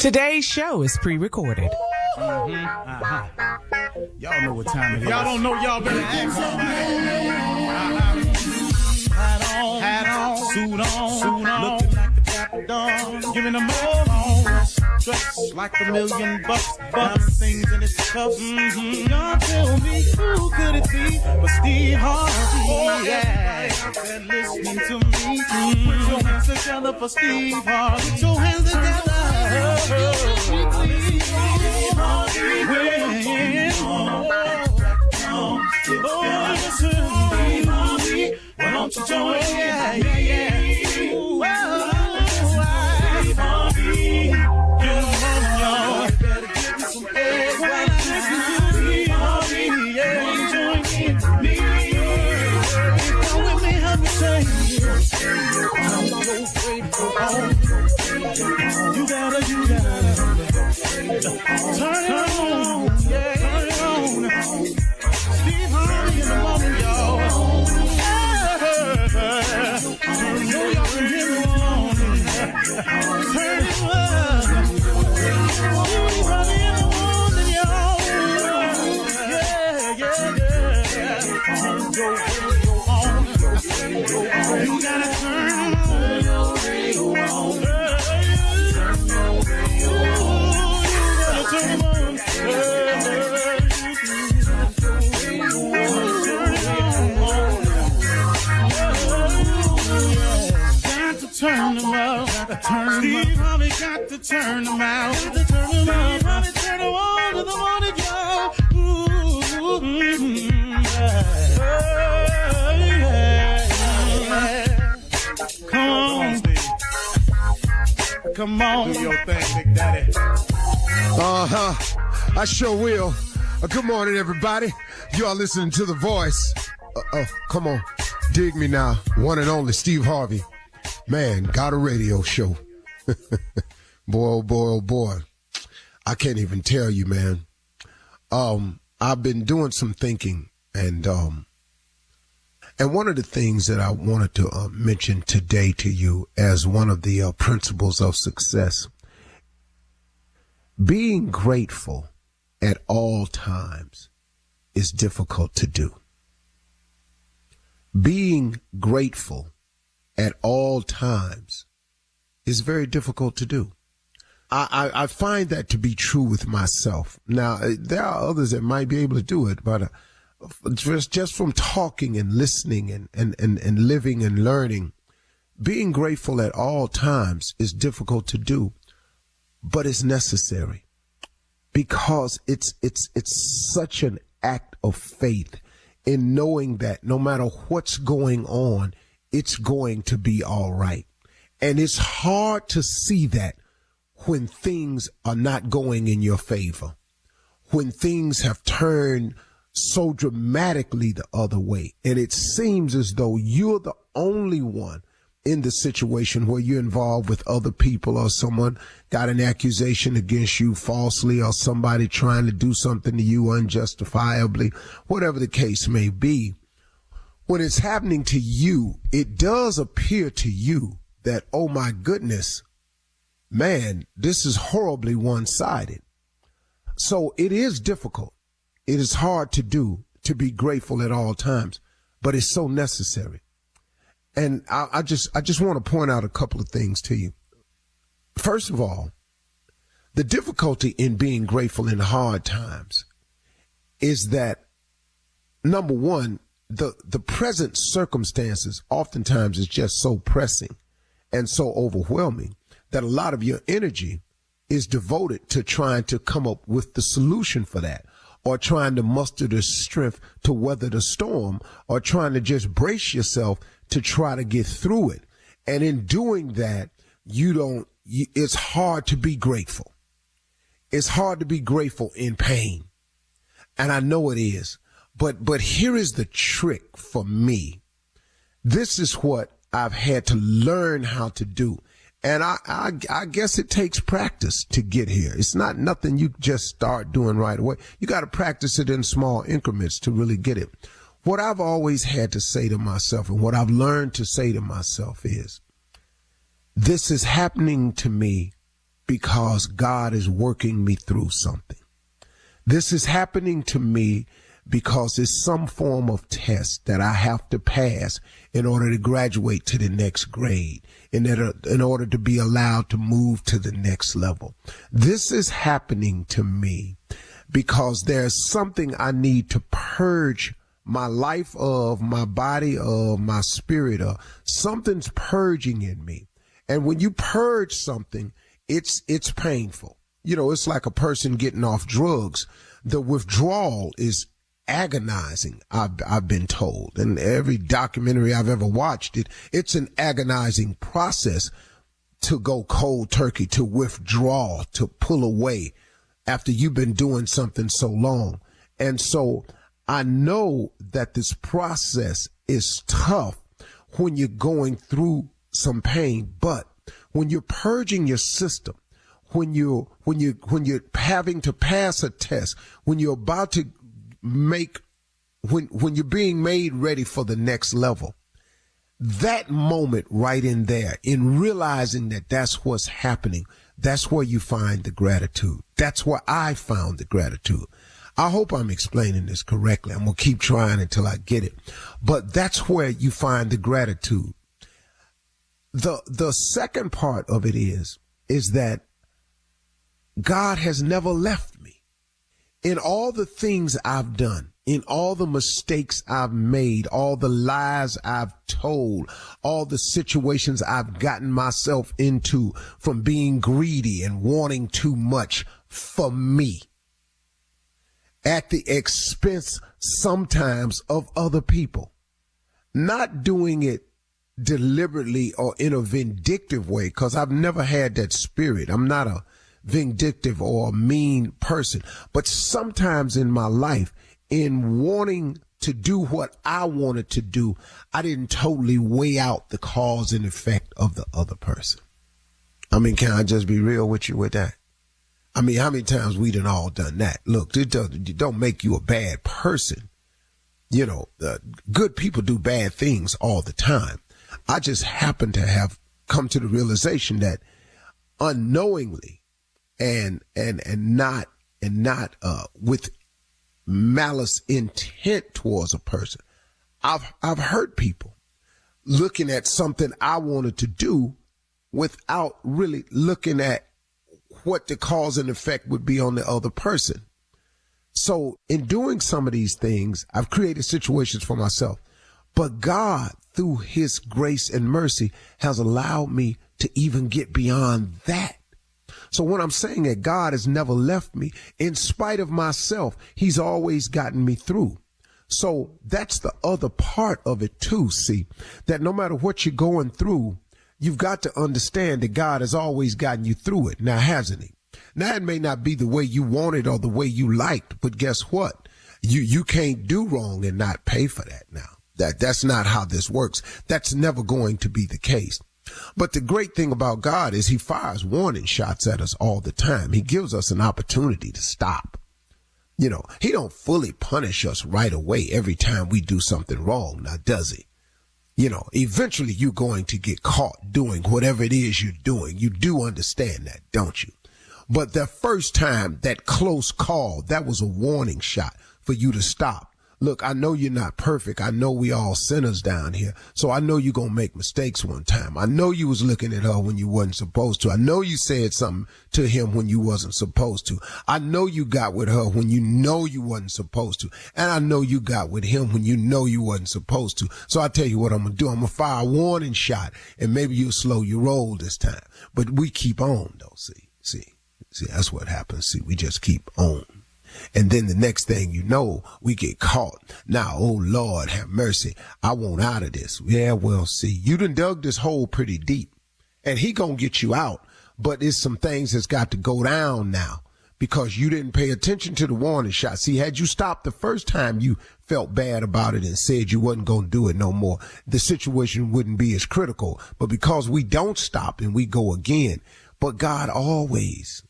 Today's show is pre-recorded. Y'all know what time it is. Y'all don't know, y'all better ask somebody. Hat on, suit on, looking like the Dapper Dawn, giving them all dressed like $1,000,000, diamond things in its cuffs. Y'all tell me who could it be but Steve Harvey? Oh, yeah, and listening to me. Put your hands together for Steve Harvey. Put your hands together. Steve Harvey. Why don't you join? Yeah. Steve Harvey. Get on, y'all. Better give me some eggs. Steve Harvey. Yeah. Join me. Come with me, help me say. I'm so grateful. You gotta. Turn it on. Yeah. Turn it on. Steve Harvey in the morning, y'all. You gotta turn your radio on. Turn them out. Steve Harvey got to turn them out. Steve Harvey turn them on to the morning, y'all. Come on, Steve. Come on. Do your thing, Big Daddy. I sure will. Good morning, everybody. You are listening to The Voice. Come on. Dig me now. One and only Steve Harvey. Man, got a radio show. Boy, oh boy, oh boy. I can't even tell you, man. I've been doing some thinking, and one of the things that I wanted to mention today to you as one of the principles of success, being grateful at all times is difficult to do. Being grateful at all times is very difficult to do. I find that to be true with myself. Now, there are others that might be able to do it, but just from talking and listening and living and learning, being grateful at all times is difficult to do, but it's necessary because it's such an act of faith in knowing that no matter what's going on, it's going to be all right. And it's hard to see that when things are not going in your favor, when things have turned so dramatically the other way. And it seems as though you're the only one in the situation where you're involved with other people, or someone got an accusation against you falsely, or somebody trying to do something to you unjustifiably, whatever the case may be. When it's happening to you, it does appear to you that, oh my goodness, man, this is horribly one-sided. So it is difficult. It is hard to do, to be grateful at all times, but it's so necessary. And I just want to point out a couple of things to you. First of all, the difficulty in being grateful in hard times is that, number one, the present circumstances oftentimes is just so pressing and so overwhelming that a lot of your energy is devoted to trying to come up with the solution for that, or trying to muster the strength to weather the storm, or trying to just brace yourself to try to get through it. And in doing that, it's hard to be grateful. It's hard to be grateful in pain. And I know it is. But here is the trick for me. This is what I've had to learn how to do. And I guess it takes practice to get here. It's not nothing you just start doing right away. You got to practice it in small increments to really get it. What I've always had to say to myself, and what I've learned to say to myself, is, this is happening to me because God is working me through something. This is happening to me because it's some form of test that I have to pass in order to graduate to the next grade, in order to be allowed to move to the next level. This is happening to me because there's something I need to purge my life of, my body of, my spirit of. Something's purging in me. And when you purge something, it's painful. You know, it's like a person getting off drugs. The withdrawal is agonizing, I've been told. And every documentary I've ever watched, it's an agonizing process to go cold turkey, to withdraw, to pull away after you've been doing something so long. And so I know that this process is tough when you're going through some pain, but when you're purging your system, when you're having to pass a test, when you're about to when you're being made ready for the next level, that moment right in there, in realizing that that's what's happening, that's where you find the gratitude. That's where I found the gratitude. I hope I'm explaining this correctly. I'm going to keep trying until I get it. But that's where you find the gratitude. The second part of it is that God has never left me. In all the things I've done, in all the mistakes I've made, all the lies I've told, all the situations I've gotten myself into from being greedy and wanting too much for me, at the expense sometimes of other people, not doing it deliberately or in a vindictive way, because I've never had that spirit. I'm not a vindictive or a mean person, but sometimes in my life, in wanting to do what I wanted to do, I didn't totally weigh out the cause and effect of the other person. I mean, can I just be real with you with that? I mean, how many times we done all done that? Look, it don't make you a bad person. You know, good people do bad things all the time. I just happen to have come to the realization that unknowingly and not with malice intent towards a person, I've hurt people looking at something I wanted to do without really looking at what the cause and effect would be on the other person. So in doing some of these things, I've created situations for myself, but God, through his grace and mercy, has allowed me to even get beyond that. So when I'm saying that God has never left me, in spite of myself, he's always gotten me through. So that's the other part of it too, see, that no matter what you're going through, you've got to understand that God has always gotten you through it. Now, hasn't he? Now, it may not be the way you wanted or the way you liked, but guess what? You can't do wrong and not pay for that now. That's not how this works. That's never going to be the case. But the great thing about God is he fires warning shots at us all the time. He gives us an opportunity to stop. You know, he don't fully punish us right away every time we do something wrong, now does he? You know, eventually you're going to get caught doing whatever it is you're doing. You do understand that, don't you? But the first time, that close call, that was a warning shot for you to stop. Look, I know you're not perfect. I know we all sinners down here. So I know you're going to make mistakes one time. I know you was looking at her when you wasn't supposed to. I know you said something to him when you wasn't supposed to. I know you got with her when you know you wasn't supposed to. And I know you got with him when you know you wasn't supposed to. So I tell you what I'm going to do. I'm going to fire a warning shot and maybe you'll slow your roll this time. But we keep on though. See, that's what happens. See, we just keep on. And then the next thing you know, we get caught. Now, oh Lord, have mercy. I want out of this. Yeah, well, see, you done dug this hole pretty deep and he gonna get you out. But it's some things that's got to go down now because you didn't pay attention to the warning shot. See, had you stopped the first time you felt bad about it and said you wasn't going to do it no more, the situation wouldn't be as critical. But because we don't stop and we go again, but God always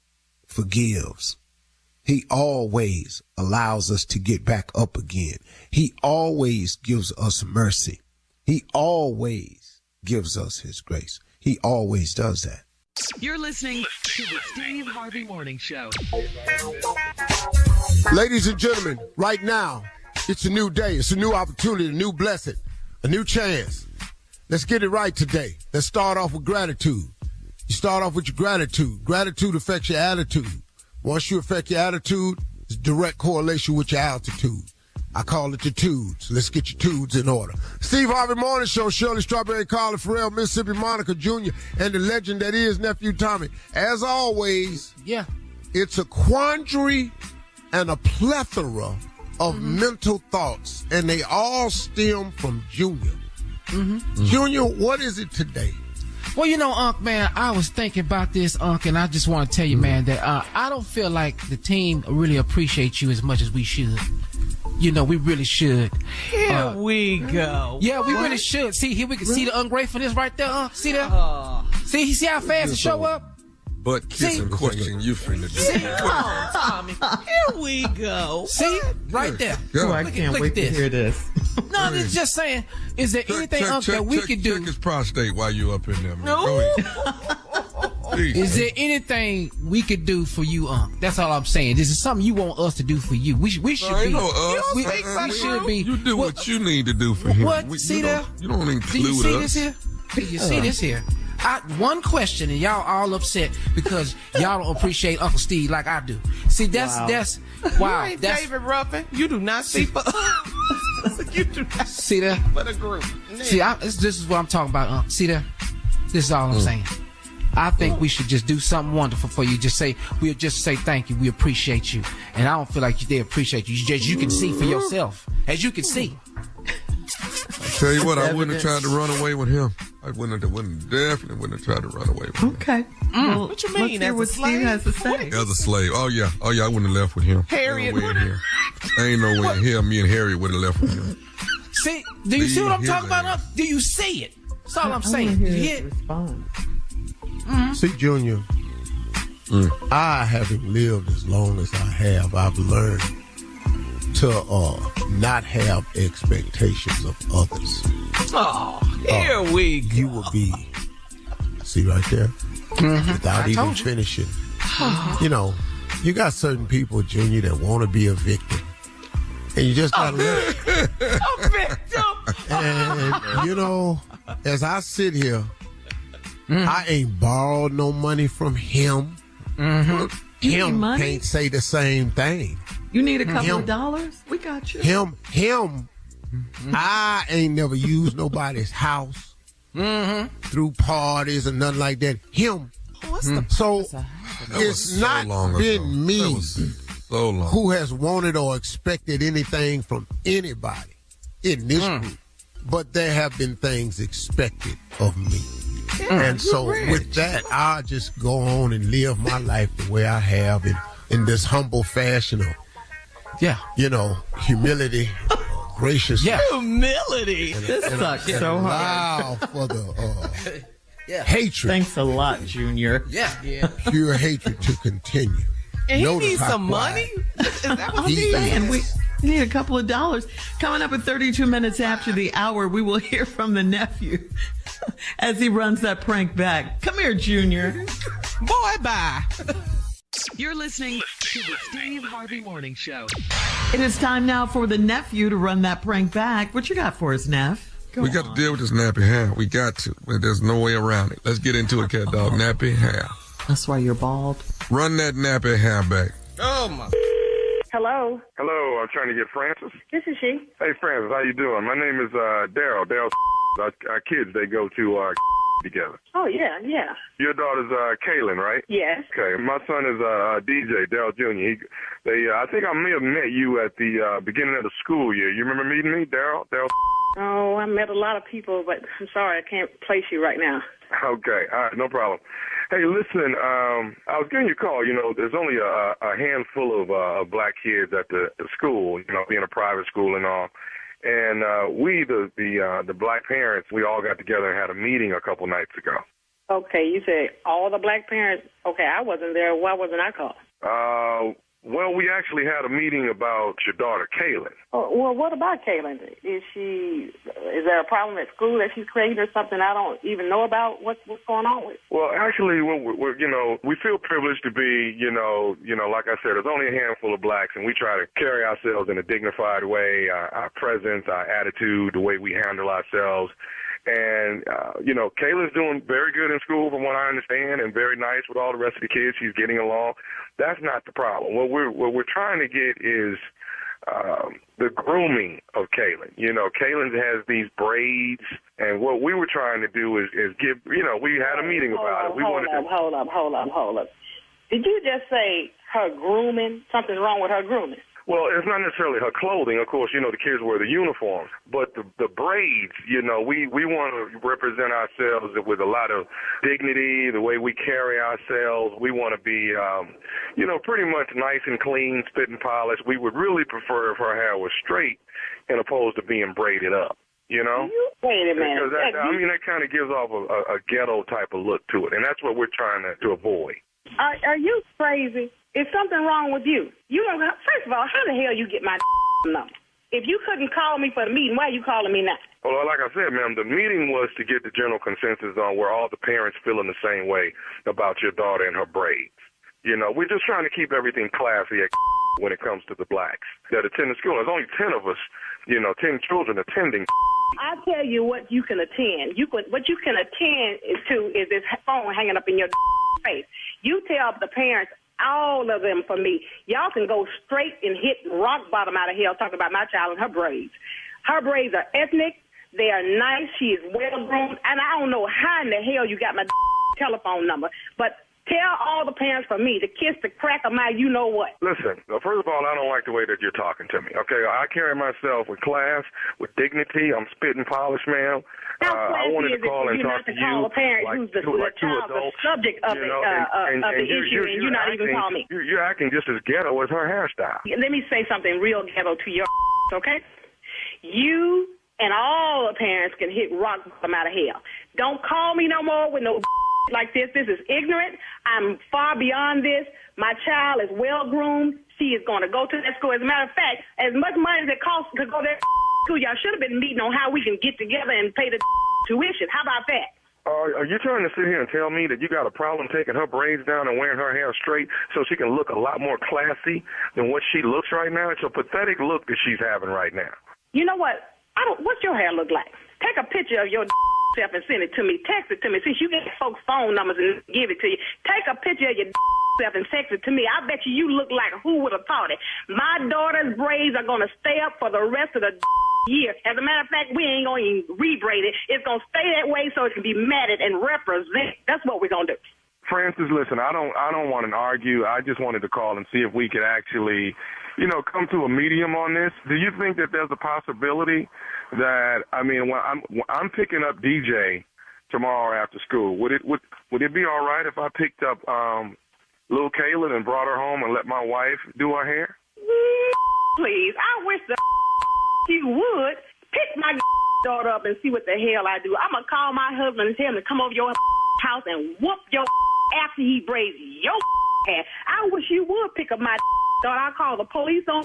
forgives. He always allows us to get back up again. He always gives us mercy. He always gives us his grace. He always does that. You're listening to the Steve Harvey Morning Show. Ladies and gentlemen, right now, it's a new day. It's a new opportunity, a new blessing, a new chance. Let's get it right today. Let's start off with gratitude. You start off with your gratitude. Gratitude affects your attitude. Once you affect your attitude, it's direct correlation with your altitude. I call it the tudes. Let's get your tudes in order. Steve Harvey Morning Show, Shirley Strawberry, Carla Farrell, Mississippi Monica Jr., and the legend that is Nephew Tommy. As always, it's a quandary and a plethora of mental thoughts, and they all stem from Junior. Junior, what is it today? Well, you know, Unc, man, I was thinking about this, Unc, and I just want to tell you, man, that I don't feel like the team really appreciates you as much as we should. You know, we really should. Here we go. Yeah, we really should. See, here we can see the ungratefulness right there, Unc. See that? See how fast it show up? But kissing question you finna do. Come on, Tommy. Here we go. See? Right there. Yeah. I can't wait to hear this. No, it's just saying, is there anything, Unc, that we could do? Check his prostate while you up in there, man. Go ahead. Is there anything we could do for you, Unc? That's all I'm saying. This is something you want us to do for you. We should be. We should be. You do what you need to do for him. What? See there? You don't include us. Do you see this here? Do you see this here? One question, and y'all all upset because y'all don't appreciate Uncle Steve like I do. See, that's wow. You ain't That's David Ruffin. You do not see for you do not see that for the group. See, this is what I'm talking about, Uncle. See that? This is all I'm saying. I think we should just do something wonderful for you. We'll just say thank you. We appreciate you, and I don't feel like they appreciate you. You can see for yourself, as you can see. I tell you what, I wouldn't have tried to run away with him. I definitely wouldn't have tried to run away with him. Okay. Well, what you mean? Let's hear what Steve has to say. As a slave. Oh yeah, I wouldn't have left with him. Harriet Ain't no way in here me and Harriet would have left with him. See, do you see what I'm talking about? Do you see it? That's all I'm saying. Hear You his hear it? response. See, Junior, I haven't lived as long as I have. I've learned to not have expectations of others. Oh, here we go. You will be, see right there, without even told you. finishing. You know, you got certain people, Junior, that want to be a victim. And you just got to learn. A victim. And, you know, as I sit here, I ain't borrowed no money from him. You need Him money? can't say the same thing. You need a couple of dollars? We got you. Him, I ain't never used nobody's house through parties or nothing like that. Him. What's the So That it's was so not long been ago. me That was so long. who has wanted or expected anything from anybody in this group, but there have been things expected of me. And so with that, I'll just go on and live my life the way I have in this humble fashion of, you know, humility, graciousness. humility? This sucks so hard. Allow for the hatred, Thanks a lot, Junior. pure hatred to continue. And he Notice needs how some quiet money? Is that what he he is. And we need a couple of dollars. Coming up at 32 minutes after the hour, we will hear from the nephew as he runs that prank back. Come here, Junior. Boy, bye. You're listening to the Steve Harvey Morning Show. It is time now for the nephew to run that prank back. What you got for us, Neff? We got to deal with this nappy hair. We got to. There's no way around it. Let's get into it, cat dog. Nappy hair. That's why you're bald. Run that nappy hair back. Oh, my. Hello, Hello, I'm trying to get Francis. this is she. Hey, Francis, how you doing? My name is Daryl. Daryl, our kids, they go to together. Oh, yeah. Your daughter's Kaylin, right? Yes. Okay. My son is DJ, Daryl Jr. I think I may have met you at the beginning of the school year. You remember meeting me, Daryl? Oh, I met a lot of people, but I'm sorry, I can't place you right now. Okay. All right, no problem. Hey, listen, I was giving you a call. You know, there's only a handful of black kids at the school, you know, being a private school and all. And we, the black parents, we all got together and had a meeting a couple nights ago. Okay, you said all the black parents. Okay, I wasn't there. Why wasn't I called? Well, we actually had a meeting about your daughter, Kaylin. Oh, well, what about Kaylin? Is there a problem at school that she's creating or something I don't even know about? What's going on with? Well, actually, we're we feel privileged to be, like I said, there's only a handful of blacks, and we try to carry ourselves in a dignified way, our presence, our attitude, the way we handle ourselves. And, Kayla's doing very good in school from what I understand and very nice with all the rest of the kids. She's getting along. That's not the problem. What we're trying to get is the grooming of Kaylin. Kaylin has these braids, and what we were trying to do is give, we had a meeting about it. Hold up. Did you just say her grooming? Something's wrong with her grooming? Well, it's not necessarily her clothing. Of course, the kids wear the uniforms. But the braids, we want to represent ourselves with a lot of dignity, the way we carry ourselves. We want to be, pretty much nice and clean, spit and polished. We would really prefer if her hair was straight and opposed to being braided up. Wait a minute. Because that kind of gives off a ghetto type of look to it, and that's what we're trying to avoid. Are you crazy? Is something wrong with you? First of all, how the hell you get my number? If you couldn't call me for the meeting, why are you calling me now? Well, like I said, ma'am, the meeting was to get the general consensus on where all the parents feeling the same way about your daughter and her braids. We're just trying to keep everything classy when it comes to the blacks that attend the school. There's only 10 of us, 10 children attending. I tell you what you can attend. What you can attend is this phone hanging up in your face. You tell the parents, all of them for me, y'all can go straight and hit rock bottom out of hell talking about my child and her braids. Her braids are ethnic. They are nice. She is well-groomed. And I don't know how in the hell you got my telephone number, but tell all the parents for me to kiss the crack of my you-know-what. Listen, first of all, I don't like the way that you're talking to me, okay? I carry myself with class, with dignity. I'm spit and polished, ma'am. I wanted to call and talk to you. Call a parent who's the child, the subject of the issue, and you're not even calling me. You're acting just as ghetto as her hairstyle. Let me say something real ghetto to your okay? You and all the parents can hit rock bottom out of hell. Don't call me no more with no like this. This is ignorant. I'm far beyond this. My child is well-groomed. She is going to go to that school. As a matter of fact, as much money as it costs to go there school, y'all should have been meeting on how we can get together and pay the tuition. How about that? Are you trying to sit here and tell me that you got a problem taking her braids down and wearing her hair straight so she can look a lot more classy than what she looks right now? It's a pathetic look that she's having right now. You know what? What's your hair look like? Take a picture of your self and send it to me. Text it to me. Since you get folks' phone numbers and give it to you, take a picture of your self and text it to me. I bet you look like who would have thought it. My daughter's braids are going to stay up for the rest of the year. As a matter of fact, we ain't going to even rebraid it. It's going to stay that way so it can be matted and represent. That's what we're going to do. Francis, listen, I don't want to argue. I just wanted to call and see if we could actually, come to a medium on this. Do you think that there's a possibility that, when I'm picking up DJ tomorrow after school, would it be all right if I picked up little Kaylin and brought her home and let my wife do her hair? Please, I wish you would pick my daughter up and see what the hell I do. I'm going to call my husband and tell him to come over your house and whoop your after he braids your hair. I wish you would pick up my daughter. I'll call the police on.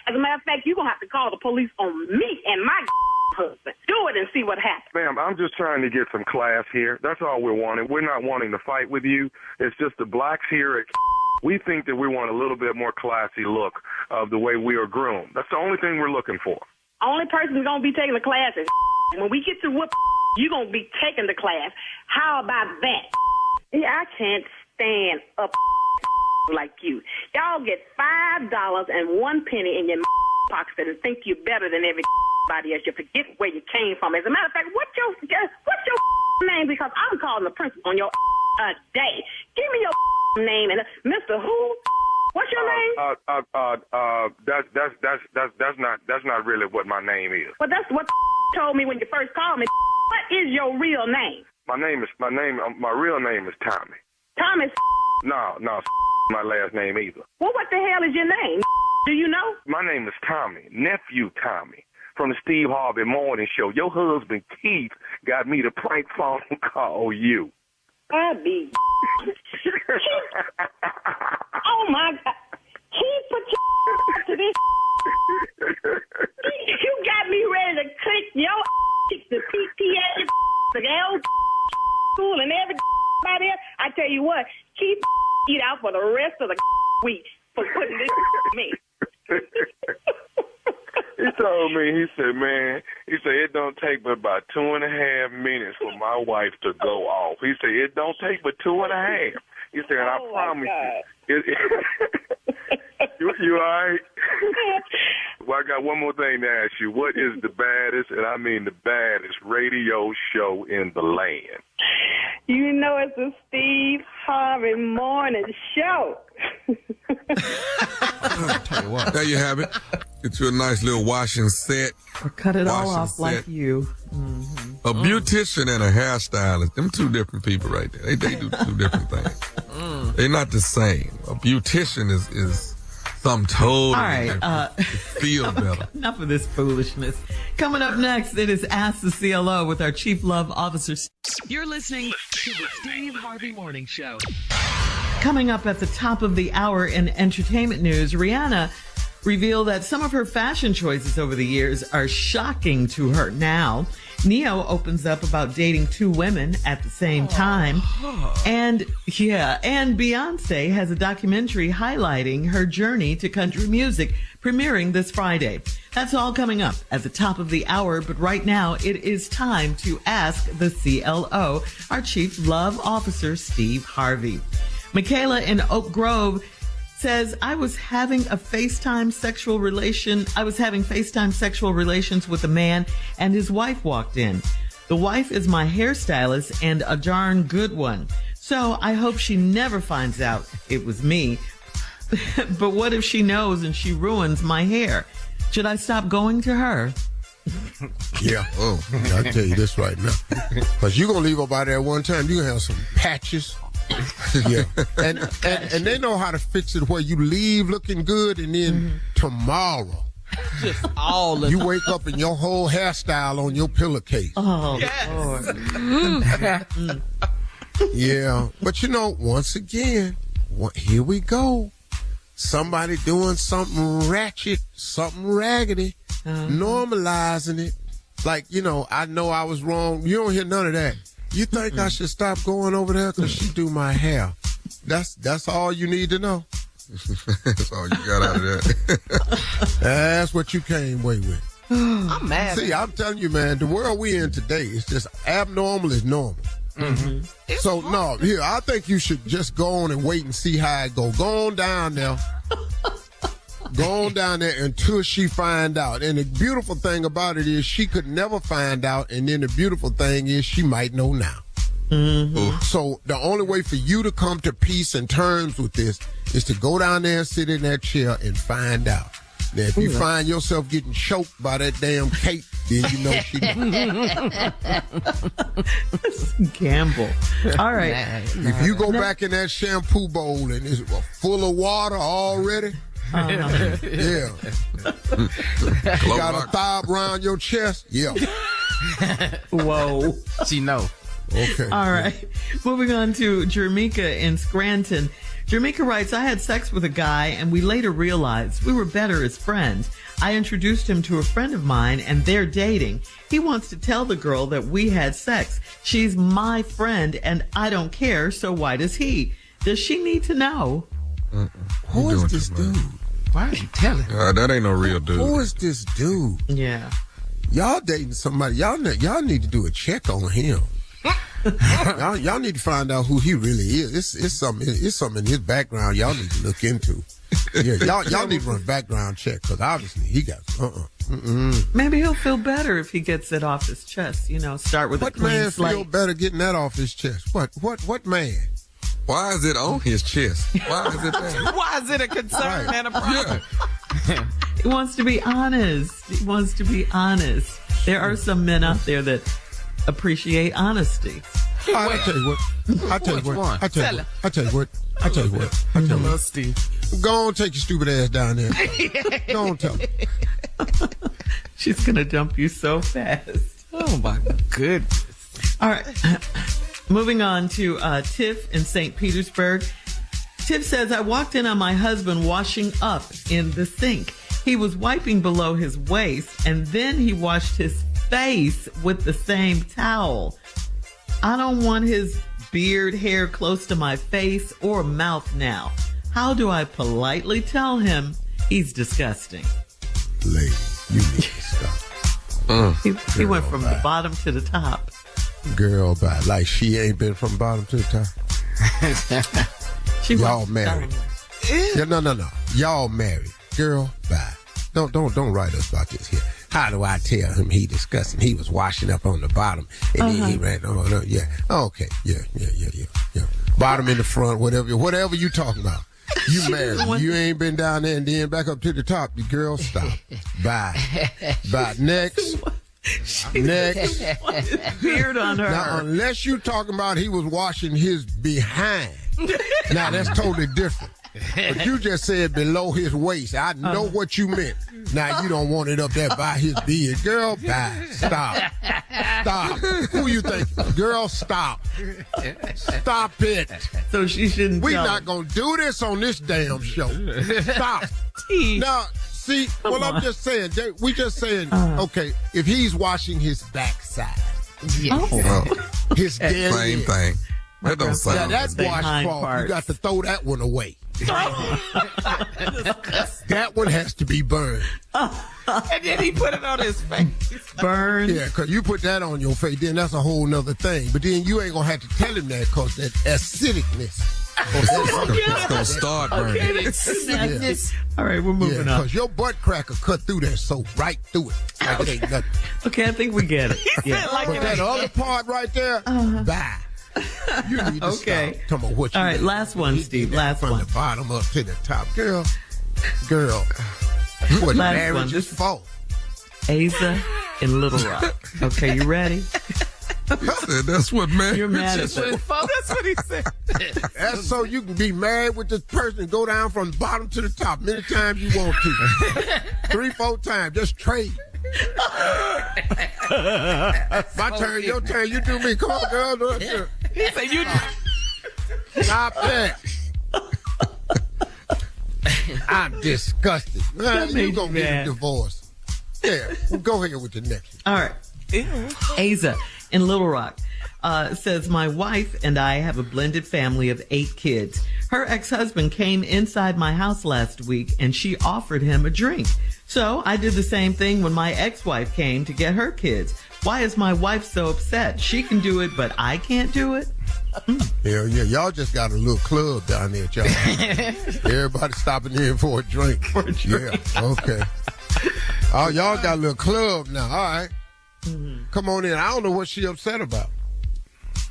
As a matter of fact, you're going to have to call the police on me and my husband. Do it and see what happens. Ma'am, I'm just trying to get some class here. That's all we're wanting. We're not wanting to fight with you. It's just the blacks here at we think that we want a little bit more classy look of the way we are groomed. That's the only thing we're looking for. Only person who's going to be taking the class is when we get to whoop, you're going to be taking the class. How about that? Yeah, I can't stand up like you. Y'all get $5 and 1 penny in your pocket and think you're better than everybody else. You forget where you came from. As a matter of fact, what's your name? Because I'm calling the principal on your day. Give me your name and Mr. Who? What's your name? That's not really what my name is. Well, that's what told me when you first called me. What is your real name? My real name is Tommy. Thomas? No, my last name either. Well, what the hell is your name? Do you know? My name is Tommy, Nephew Tommy, from the Steve Harvey Morning Show. Your husband Keith got me to prank phone call you. I be. Oh my God, Keith. tell you what, keep eat out for the rest of the week for putting this on me. He told me, he said, it don't take but about 2.5 minutes for my wife to go off. He said, it don't take but 2.5. He said, and I promise you. You all right? Well, I got one more thing to ask you. What is the baddest, and I mean the baddest, radio show in the land? You know it's the Steve Harvey Morning Show. Tell you what. There you have it. Get you a nice little washing set. Or cut it all Washing off set. like you. A beautician and a hairstylist, them two different people right there. They do two different things. They're not the same. A beautician is something totally All right. different. Feel better. Enough of this foolishness. Coming up next, it is Ask the CLO with our Chief Love Officer. You're listening to the Steve Harvey Morning Show. Coming up at the top of the hour in entertainment news, Rihanna revealed that some of her fashion choices over the years are shocking to her now. Neo opens up about dating 2 women at the same time. And Beyonce has a documentary highlighting her journey to country music, premiering this Friday. That's all coming up at the top of the hour, but right now it is time to ask the CLO, our Chief Love Officer, Steve Harvey. Michaela in Oak Grove says, I was having FaceTime sexual relations with a man, and his wife walked in. The wife is my hairstylist and a darn good one. So I hope she never finds out it was me. But what if she knows and she ruins my hair? Should I stop going to her? Yeah. Oh, I'll tell you this right now. Because you're going to leave up out there one time, you're going to have some patches. Yeah. And they know how to fix it where you leave looking good, and then tomorrow Just all of you wake up and your whole hairstyle on your pillowcase. Oh, yes. Lord. Yeah. But once again, here we go. Somebody doing something ratchet, something raggedy, normalizing it. Like, I know I was wrong. You don't hear none of that. You think I should stop going over there because she do my hair? That's all you need to know. That's all you got out of that. That's what you came away with. I'm mad. See, I'm telling you, man, the world we in today is just abnormal is normal. Mm-hmm. So, no, here, I think you should just go on and wait and see how it go. Go on down there. Go on down there until she find out. And the beautiful thing about it is she could never find out. And then the beautiful thing is she might know now. Mm-hmm. So the only way for you to come to peace and terms with this is to go down there and sit in that chair and find out. Now, if you find yourself getting choked by that damn cake, then you know she Gamble. All right. If you go back in that shampoo bowl and it's full of water already, yeah. You got a thigh around your chest? Yeah. Whoa. She know. Okay. All right. Moving on to Jermika in Scranton. Jermika writes, I had sex with a guy and we later realized we were better as friends. I introduced him to a friend of mine and they're dating. He wants to tell the girl that we had sex. She's my friend and I don't care, so why does he? Does she need to know? Who is this dude? Why are you telling? That ain't no real dude. Who is this dude? Yeah. Y'all dating somebody. Y'all need to do a check on him. y'all need to find out who he really is. It's something in his background y'all need to look into. Yeah, y'all need to run a background check because obviously he got Maybe he'll feel better if he gets it off his chest. Start with a clean man slate. feel better getting that off his chest? What man? Why is it on his chest? Why is it there? Why is it a concern and a problem? Yeah. He wants to be honest. There are some men out there that appreciate honesty. I tell you what. Steve. Go on, take your stupid ass down there. Go on, tell him. She's going to dump you so fast. Oh, my goodness. All right. Moving on to Tiff in St. Petersburg. Tiff says, I walked in on my husband washing up in the sink. He was wiping below his waist, and then he washed his face with the same towel. I don't want his beard hair close to my face or mouth now. How do I politely tell him he's disgusting? Lady, you need to stop. He went from the bottom to the top. Girl, bye. Like she ain't been from bottom to the top. Y'all married. Yeah, no. Y'all married. Girl, bye. Don't write us about this here. How do I tell him he disgusting? He was washing up on the bottom and then he ran. Oh, yeah. Okay. Yeah. Bottom in the front, whatever you talking about. You married. You ain't been down there and then back up to the top. The girl, stop. Bye. Next. Beard on her. Now, unless you talking about he was washing his behind. Now, that's totally different. But you just said below his waist. I know what you meant. Now, you don't want it up there by his beard. Girl, bye. Stop. Who you think? Girl, stop. Stop it. So she shouldn't We tell not him. going to do this on this damn show. Stop. Now, see, I'm just saying, we just saying, okay, if he's washing his backside. His Same thing. That don't Now, sound that good. washcloth, you got to throw that one away. That one has to be burned. And then he put it on his face. Burn. Yeah, because you put that on your face, then that's a whole nother thing. But then you ain't going to have to tell him that because that acidicness. It's going to start burning. All right, we're moving on. Because your butt cracker cut through that soap right through it. Like it ain't nothing. Okay, I think we get it. But that other part right there, bye. You need to stop. Come on, what you All right, need. last one, Steve. Last From one. the bottom up to the top. Girl. What Last marriage one. is for? Asa in Little Rock. Okay, you ready? He said that's what marriage You're mad at is. that. That's what he said. That's so you can be married with this person and go down from the bottom to the top many times you want to. 3-4 times. Just trade. My turn, your turn. You do me. Come on, girl. Do it. He said you. Stop that. I'm disgusted. Man, you gonna get a divorce. Yeah, well, go ahead with the next one. All right. Asa in Little Rock says, my wife and I have a blended family of 8 kids. Her ex-husband came inside my house last week and she offered him a drink. So I did the same thing when my ex-wife came to get her kids. Why is my wife so upset? She can do it, but I can't do it? Hell yeah, y'all just got a little club down there, y'all. Everybody stopping in for a drink. Yeah, okay. Oh, y'all got a little club now. All right. Come on in. I don't know what she upset about.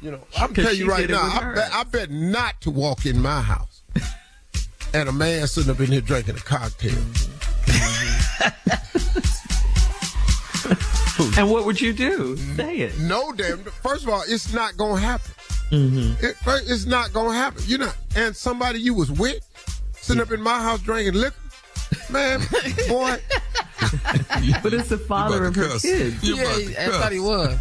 You know, I'm telling you right now, I bet not to walk in my house and a man sitting up in here drinking a cocktail. And what would you do? Say it. No, damn. First of all, it's not going to happen. It's not going to happen. You know, and somebody you was with sitting up in my house drinking liquor, man, boy. But it's the father of her kids. I thought he was.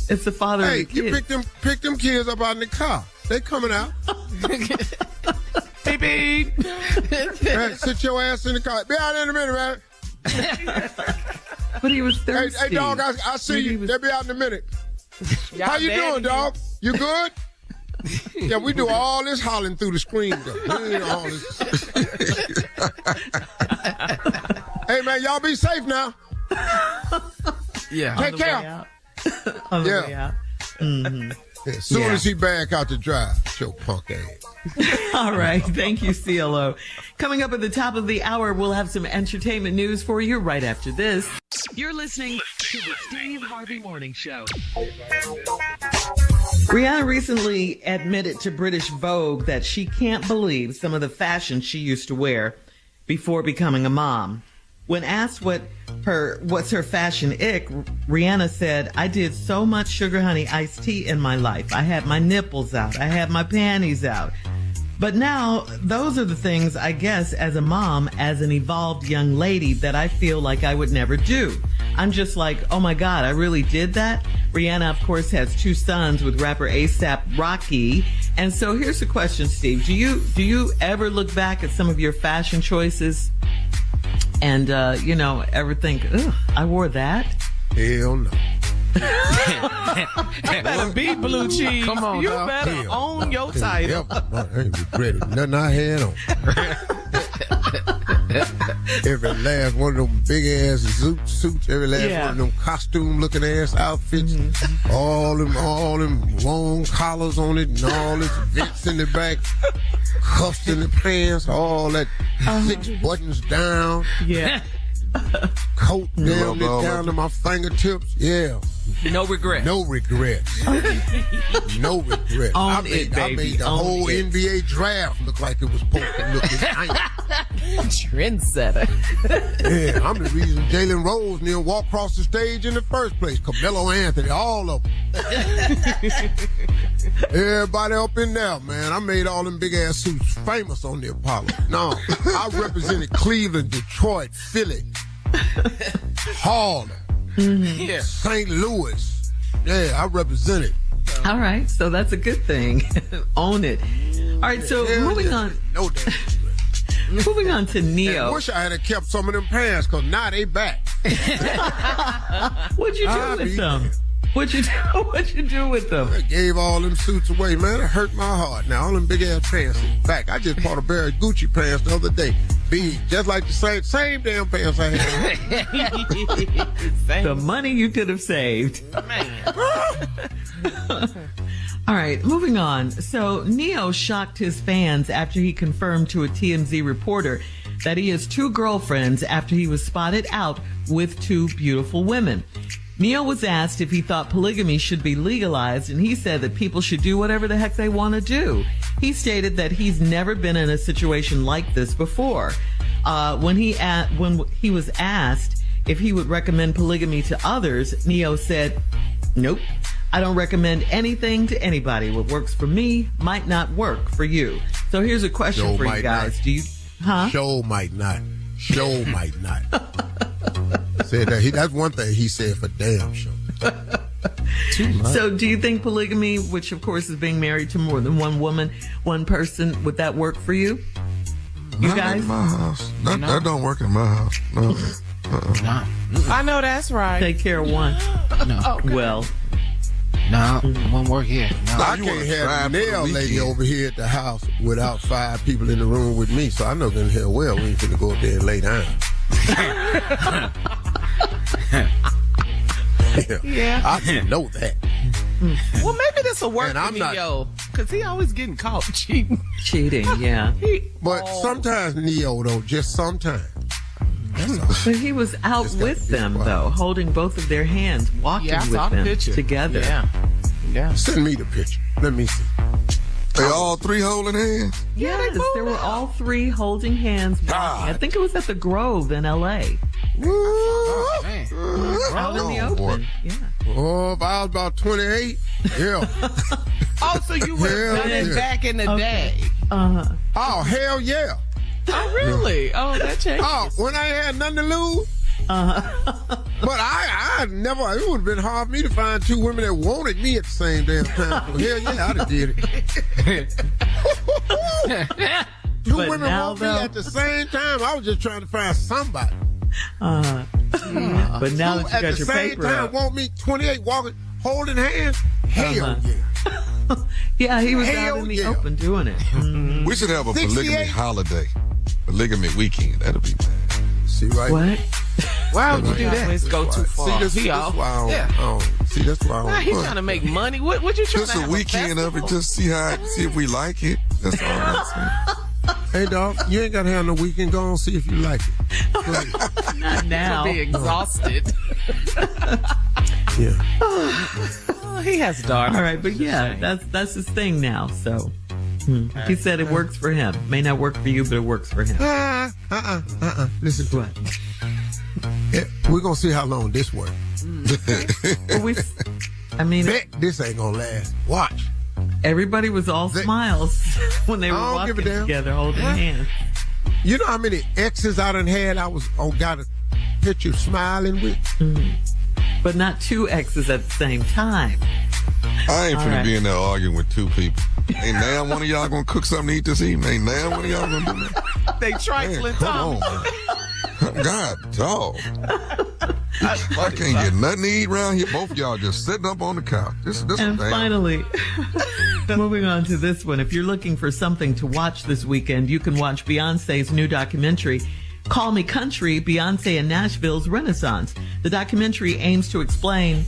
It's the father of Hey, the you kids. pick them kids up out in the car. They coming out. Beep, beep. Hey, sit your ass in the car. Be out in a minute, man. But he was thirsty. Hey, dog, I see you. They'll be out in a minute. How you doing, dog? You good? Yeah, we do all this hollering through the screen, though. We ain't all this. Hey, man, y'all be safe now. Yeah. Take care. On the way out. As soon as he back out to drive, your punk ass. All right. Thank you, CLO. Coming up at the top of the hour, we'll have some entertainment news for you right after this. You're listening to the Steve Harvey Morning Show. Rihanna recently admitted to British Vogue that she can't believe some of the fashion she used to wear before becoming a mom. When asked what's her fashion ick, Rihanna said, I did so much sugar honey iced tea in my life. I had my nipples out. I had my panties out. But now, those are the things, I guess, as a mom, as an evolved young lady, that I feel like I would never do. I'm just like, oh my God, I really did that? Rihanna, of course, has 2 sons with rapper A$AP Rocky. And so here's the question, Steve. Do you ever look back at some of your fashion choices and, ever think, ugh, I wore that? Hell no. You better be blue cheese. Come on, you dog. better Hell, own your title. I ain't regretted nothing I had on. Every last one of them big ass suits, every last one of them costume looking ass outfits, all them long collars on it, and all this vents in the back, cuffs in the pants, all that 6 buttons down. Yeah. Coat down to my fingertips. Yeah. No regret. No regrets. No regrets. I made the whole NBA draft look like it was supposed to look this time. Trendsetter. Yeah, I'm the reason Jalen Rose near walk across the stage in the first place. Carmelo Anthony, all of them. Everybody up in there, man. I made all them big ass suits famous on the Apollo. No, I represented Cleveland, Detroit, Philly, Harlem, St. Louis. Yeah, I represented. All right, so that's a good thing. Own it. All right, so moving on. No damn. Moving on to Neo. I wish I had kept some of them pants, because now they back. What'd you do with them? What'd you do with them? I gave all them suits away, man. It hurt my heart. Now, all them big ass pants is back. I just bought a pair of Gucci pants the other day. Big, just like the same damn pants I had. The money you could have saved. Man. All right, moving on. So Neo shocked his fans after he confirmed to a TMZ reporter that he has 2 girlfriends after he was spotted out with 2 beautiful women. Neo was asked if he thought polygamy should be legalized, and he said that people should do whatever the heck they want to do. He stated that he's never been in a situation like this before. When he was asked if he would recommend polygamy to others, Neo said, "Nope. I don't recommend anything to anybody. What works for me might not work for you." So here's a question for you guys. Not. Do you, Show might not. Show might not. Said that that's one thing he said for damn sure. Too much. So do you think polygamy, which of course is being married to more than one woman, one person, would that work for you? You guys? In my house. That don't work in my house. No. No. I know that's right. Take care of one. No. Okay. Well. No, it won't work here. No. I can't have a nail lady over here at the house without 5 people in the room with me, so I know good and hell well we ain't finna go up there and lay down. Yeah. I didn't know that. Well, maybe this will work And for I'm not- Neo, because he always getting caught cheating. Cheating, yeah. But sometimes, Neo, though, just sometimes. That's all. But he was out Just gotta with be them, quiet. though, holding both of their hands, walking Yeah, I with saw the them picture. together. Yeah. Send me the picture. Let me see. They all 3 holding hands? Yes, there were all 3 holding hands walking. I think it was at the Grove in L.A. Oh, man. Out in the Oh, boy. open. Yeah. Oh, if I was about 28, yeah. Oh, so you would have done it Yeah. back in the day. Oh, hell yeah. Oh, really? Oh, that changed. Oh, when I had nothing to lose. But I never, it would have been hard for me to find 2 women that wanted me at the same damn time. So hell yeah, I'd have did it. 2 But women now, want me though- at the same time. I was just trying to find somebody. But now Who that you at got the your same paper time out. want me 28 walking, holding hands. Hell yeah. Yeah, he was Hell out in the yeah. open doing it. We should have a 68. polygamy holiday. Polygamy weekend. That'll be nice. See, right? What? Why would you do that? Let's go too See, far. that's He why off. I don't, Yeah. I don't- see, that's why I Why don't. he trying to make money? What you trying Just to a have weekend of it. festival? Just see if we like it. That's all I'm saying. Hey, dog, you ain't got to have no weekend. Go on, see if you like it. Go ahead. Not now. Be exhausted. Yeah. Oh, he has daughters. All right, but yeah, that's his thing now. So he said it works for him. May not work for you, but it works for him. Listen to it. Yeah, we're going to see how long this works. But I mean, Bet this ain't going to last. Watch. everybody was all smiles when they were I don't give walking a damn. together, holding hands. You know how many exes I done had I was got a picture smiling with? But not 2 exes at the same time. I ain't All finna right. be in there arguing with 2 people. Ain't now one of y'all gonna cook something to eat this evening. Ain't now one of y'all gonna do that. They Man, trifling come Tommy. on, man. God, dog. I can't get nothing to eat around here. Both of y'all just sitting up on the couch. This And finally, moving on to this one. If you're looking for something to watch this weekend, you can watch Beyonce's new documentary, Call Me Country, Beyonce and Nashville's Renaissance. The documentary aims to explain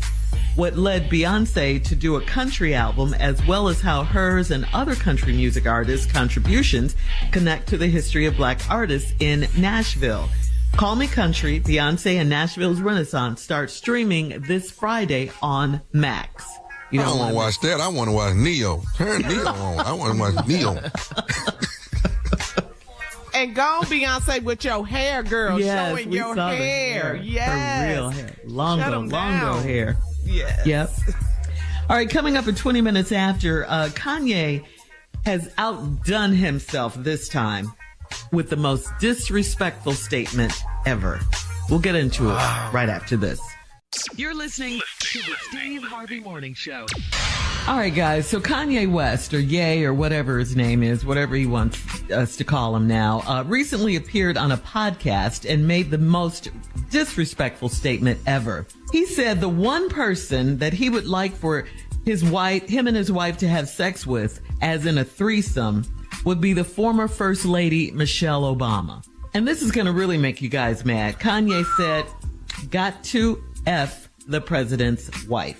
what led Beyonce to do a country album, as well as how hers and other country music artists' contributions connect to the history of black artists in Nashville. Call Me Country, Beyonce and Nashville's Renaissance starts streaming this Friday on Max. I don't want to watch that. I want to watch Neo. Turn Neo on. I want to watch Neo. And go on, Beyonce, with your hair, girl. Yes, showing we your saw the hair. Her Yes. real hair. Longo down. hair. Yes. Yep. All right, coming up in 20 minutes after, Kanye has outdone himself this time with the most disrespectful statement ever. We'll get into it right after this. You're listening to the Steve Harvey Morning Show. All right, guys. So Kanye West, or Ye, or whatever his name is, whatever he wants us to call him now, recently appeared on a podcast and made the most disrespectful statement ever. He said the one person that he would like for him and his wife to have sex with, as in a threesome, would be the former First Lady Michelle Obama. And this is going to really make you guys mad. Kanye said, "Got to F the president's wife."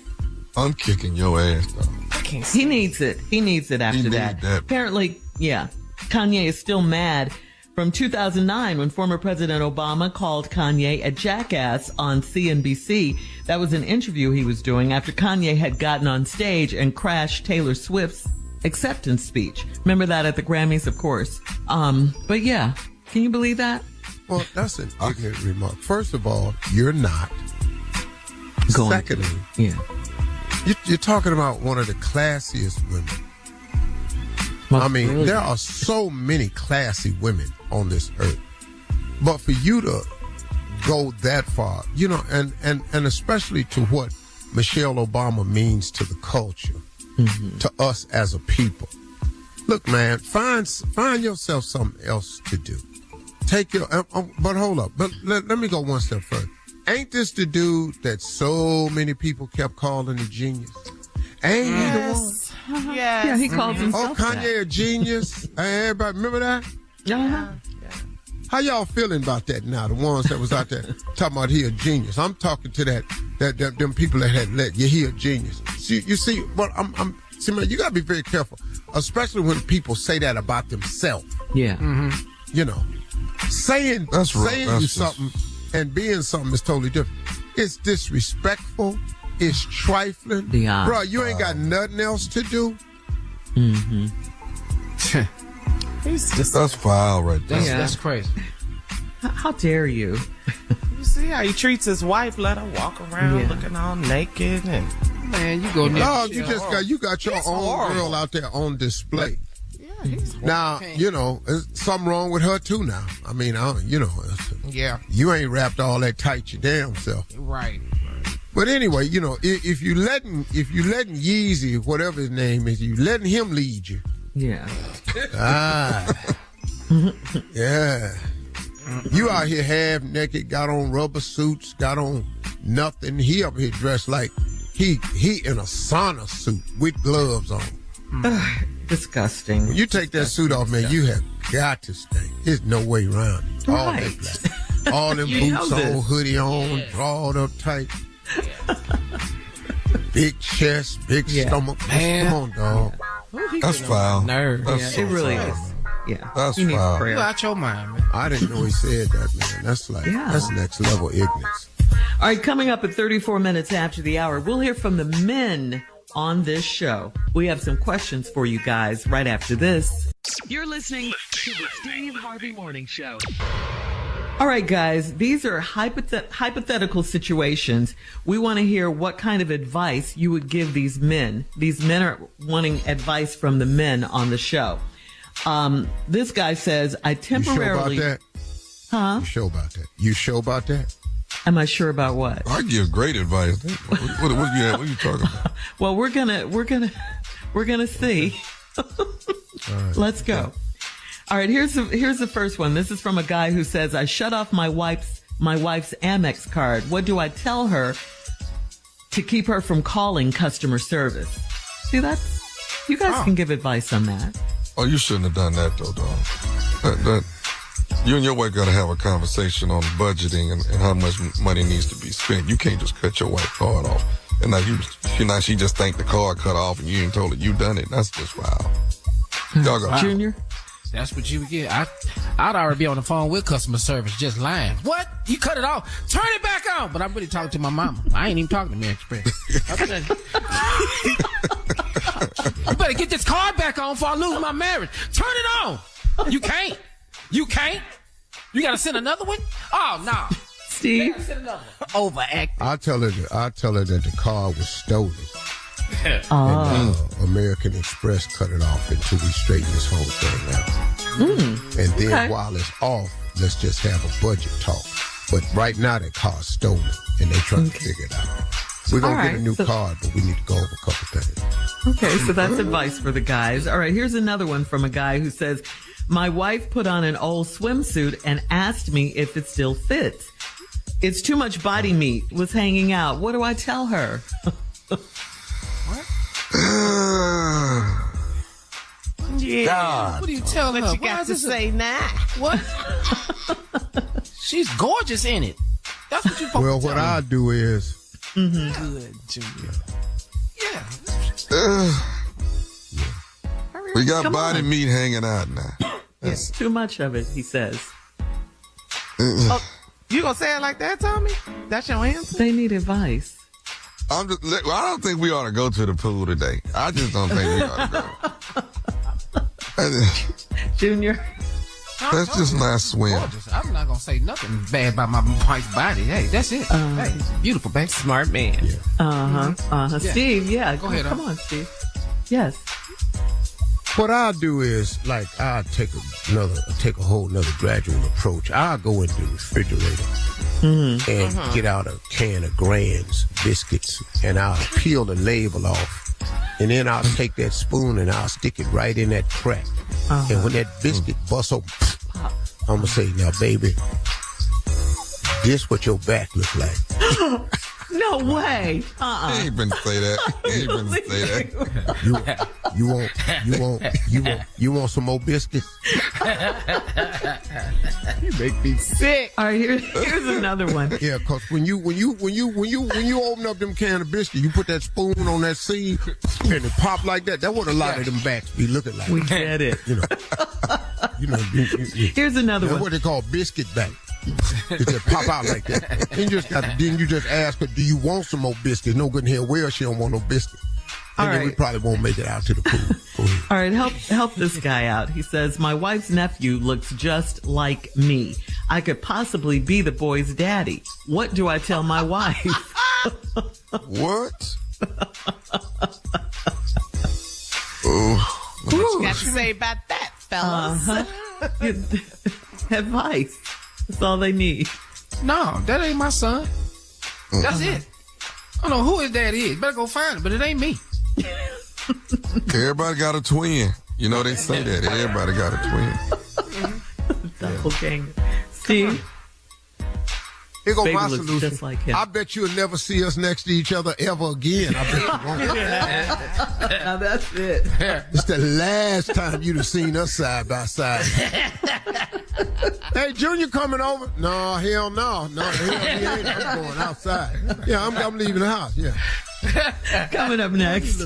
I'm kicking your ass, though. He needs it. He needs it after that. Apparently, yeah. Kanye is still mad from 2009 when former President Obama called Kanye a jackass on CNBC. That was an interview he was doing after Kanye had gotten on stage and crashed Taylor Swift's acceptance speech. Remember that at the Grammys, of course. But yeah, can you believe that? Well, that's an ignorant remark. First of all, you're not. Secondly, yeah. You're talking about one of the classiest women. There are so many classy women on this earth. But for you to go that far, and especially to what Michelle Obama means to the culture, to us as a people. Look, man, find yourself something else to do. But hold up. But let me go one step further. Ain't this the dude that so many people kept calling a genius? Ain't he the one? Yes. Yeah, he calls himself Kanye a genience. Everybody remember that? Yeah. How y'all feeling about that now? The ones that was out there talking about he a genius. I'm talking to them people that had let you he a genius. You see, but see, man, you gotta be very careful, especially when people say that about themselves. Yeah. Saying something and being something is totally different. It's disrespectful. It's trifling. Bro, you ain't got nothing else to do. That's foul right there. That's crazy. How dare you? You see how he treats his wife? Let her walk around looking all naked and man, you go near. No, you got your own girl out there on display. Now, there's something wrong with her too now. You ain't wrapped all that tight your damn self. Right. But anyway, if you letting Yeezy, whatever his name is, you letting him lead you. Yeah. Yeah. You out here half naked, got on rubber suits, got on nothing. He up here dressed like he in a sauna suit with gloves on. Disgusting. When you take that suit off, man, you have got to stay. There's no way around it. All that black. All them boots on, hoodie on, drawed up tight. Big chest, big stomach. Man. Come on, dog. That's foul. Nerve. That's It really is. Yeah. That's he needs foul. prayer. You out your mind, man. I didn't know he said that, man. That's that's next level ignorance. All right, coming up at 34 minutes after the hour, we'll hear from the men on this show. We have some questions for you guys right after this. You're listening to the Steve Harvey Morning Show. All right, guys, these are hypothetical situations. We want to hear what kind of advice you would give these men. These men are wanting advice from the men on the show. This guy says, I temporarily... You sure about that? Huh? You sure about that? You sure about that? Am I sure about what? I give great advice. What are you talking about? Well, we're gonna see. Right. Let's go. All right, here's the first one. This is from a guy who says, I shut off my my wife's Amex card. What do I tell her to keep her from calling customer service? See, you guys can give advice on that. Oh, you shouldn't have done that, though, dog. You and your wife got to have a conversation on budgeting and how much money needs to be spent. You can't just cut your wife's card off. And now she just think the card cut off and you ain't told her you done it. That's just wild. Y'all go. Junior? That's what you would get. I'd already be on the phone with customer service just lying. What? You cut it off? Turn it back on. But I'm really talking to my mama. I ain't even talking to me Express. You better get this card back on before I lose my marriage. Turn it on. You can't. You got to send another one? Oh, no. Steve? Send another one. Overacting. I tell her that the car was stolen. And American Express cut it off until we straighten this whole thing out. And then while it's off, let's just have a budget talk. But right now that car's stolen and they trying to figure it out. We're going to get a new card, but we need to go over a couple things. Okay, so that's advice for the guys. All right, here's another one from a guy who says, my wife put on an old swimsuit and asked me if it still fits. It's too much body meat was hanging out. What do I tell her? Yeah. God. What do you tell her? What you got to say now? What? She's gorgeous in it. That's what you supposed Well, to what tell her. I do is... Good, Junior. Yeah. We got Come body on. meat hanging out now. Yes, too much of it, he says. Oh, you gonna say it like that, Tommy? That's your answer? They need advice. I don't think we ought to go to the pool today. I just don't think we ought to go. Junior? Let's just not swim. Gorgeous. I'm not going to say nothing bad about my wife's body. Hey, that's it. Hey, beautiful, baby. Smart man. Yeah. Steve, yeah. Go ahead, Come on, Steve. Yes. What I'll do is, I'll take a whole nother gradual approach. I'll go into the refrigerator and get out a can of Grand's biscuits, and I'll peel the label off, and then I'll take that spoon and I'll stick it right in that crack. And when that biscuit busts open, I'm gonna say, now, baby, this what your back look like. No way. He ain't been to say that. He ain't been to say that. You want some more biscuits? You make me sick. All right, here's another one. Yeah, cause when you open up them can of biscuits, you put that spoon on that seed and it pop like that. That's what a lot of them backs be looking like. We get it. You know. Here's another That's one. what they call biscuit back. It just pop out like that. Then you just ask her, do you want some more biscuits? No good in here. Well, she don't want no biscuits. And All then we right. probably won't make it out to the pool. Go ahead. All right, help this guy out. He says, my wife's nephew looks just like me. I could possibly be the boy's daddy. What do I tell my wife? What? What you got to say about that, fellas? Advice. That's all they need. No, that ain't my son. That's it. I don't know who his daddy is. Better go find him, but it ain't me. Everybody got a twin. You know they say that. Everybody got a twin. Double gang. Steve? Here go Baby my looks solution. just like him. I bet you'll never see us next to each other ever again. I bet you won't. Now that's it. It's the last time you'd have seen us side by side. Hey, Junior coming over? No, hell no. No, hell he ain't. I'm going outside. Yeah, I'm leaving the house. Yeah. Coming up next,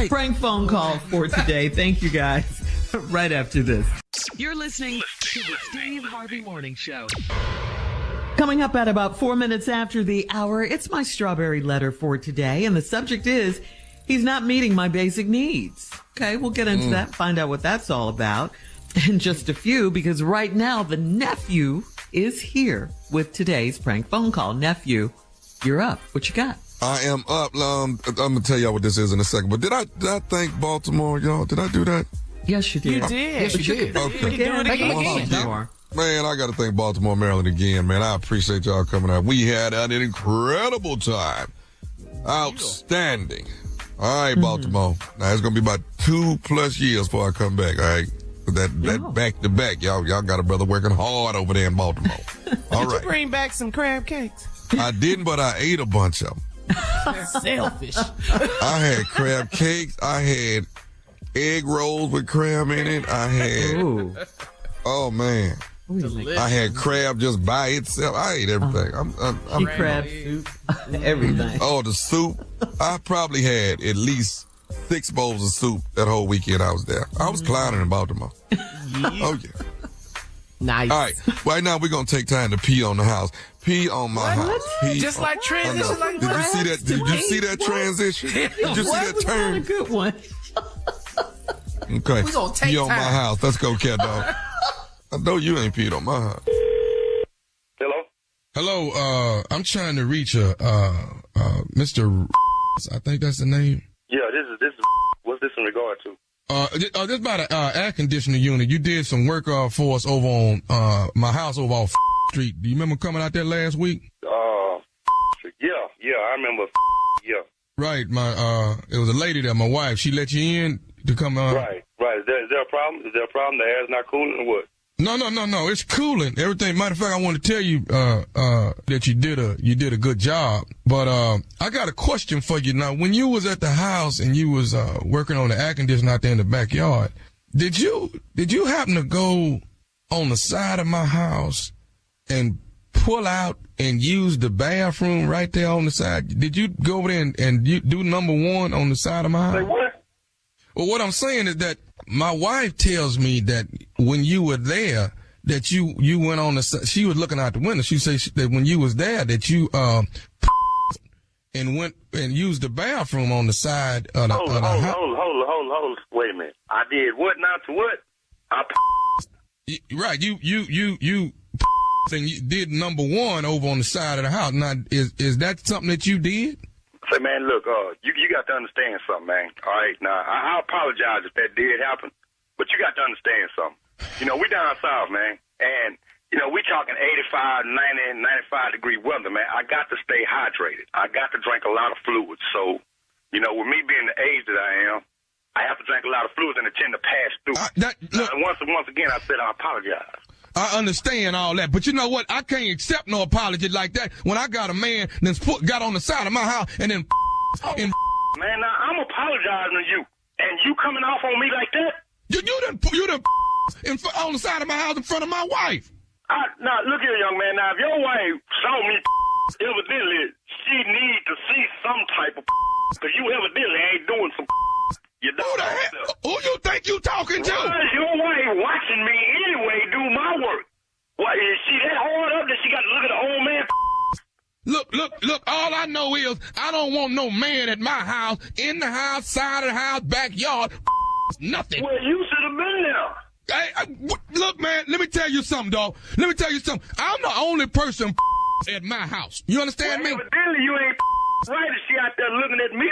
prank phone call for today. Thank you guys. Right after this. You're listening to the Steve Harvey Morning Show. Coming up at about 4 minutes after the hour, it's my strawberry letter for today. And the subject is, he's not meeting my basic needs. Okay, we'll get into that, find out what that's all about in just a few, because right now the nephew is here with today's prank phone call. Nephew, you're up. What you got? I am up. I'm gonna tell y'all what this is in a second. But did I thank Baltimore, y'all? Did I do that? Yes, you did. You did. Yes, you did. Okay. Do it Thank you again. again. Man, I got to thank Baltimore, Maryland again, man. I appreciate y'all coming out. We had an incredible time. Outstanding. All right, Baltimore. Now, it's going to be about 2+ years before I come back, all right? That back to back, y'all got a brother working hard over there in Baltimore. All Did right. you bring back some crab cakes? I didn't, but I ate a bunch of them. Selfish. I had crab cakes. I had egg rolls with crab in it. I had, oh man, I had crab just by itself. I ate everything. I'm crab soup, everything. Oh, the soup. I probably had at least 6 bowls of soup that whole weekend I was there. I was clowning in Baltimore. Oh yeah. Nice. All right. Right now we're gonna take time to pee on the house. Pee on my house. Pee Just on, like transition. Like Did you see that? Did you see that transition? Did you see that turn? A good one. Okay. We gonna take pee on my time. house. Let's go, cat dog. I know you ain't peed on my house. Hello? Hello, I'm trying to reach Mr. I think that's the name. Yeah, this is what's this in regard to? This about an air conditioning unit. You did some work for us over on my house over off Street. Do you remember coming out there last week? Yeah, I remember. Yeah. Right, it was a lady there, my wife. She let you in to come on. Right. Is there a problem? Is there a problem? The air's not cooling or what? No. It's cooling. Everything. Matter of fact, I want to tell you that you did a good job. But I got a question for you now. When you was at the house and you was working on the air conditioner out there in the backyard, did you happen to go on the side of my house and pull out and use the bathroom right there on the side? Did you go over there and you do number 1 on the side of my house? Say what? Well, what I'm saying is that my wife tells me that when you were there, that you went on the, she was looking out the window. She said that when you was there, that you, and went and used the bathroom on the side of the house. Hold. Wait a minute. I did what now to what? Right. You and you did number 1 over on the side of the house. Now, is that something that you did? Say, man, look, you got to understand something, man. All right, now I apologize if that did happen, but you got to understand something. You know, we down south, man, and you know we talking 85, 90, 95 degree weather, man. I got to stay hydrated. I got to drink a lot of fluids. So, you know, with me being the age that I am, I have to drink a lot of fluids and it tend to pass through. And once again, I said I apologize. I understand all that, but you know what? I can't accept no apology like that when I got a man that's got on the side of my house and then man, now I'm apologizing to you, and you coming off on me like that? You done on the side of my house in front of my wife. Now look here, young man. Now if your wife saw me, evidently she need to see some type of because you evidently ain't doing some. You know Who the hell? Who you think you talking to? Why is your wife watching me anyway do my work? What, is she that hard up that she got to look at the old man? Look, all I know is I don't want no man at my house, in the house, side of the house, backyard, nothing. Well, you should have been there. Hey, look, man, let me tell you something, dog. Let me tell you something. I'm the only person at my house. You understand me? Evidently, you ain't right if she out there looking at me.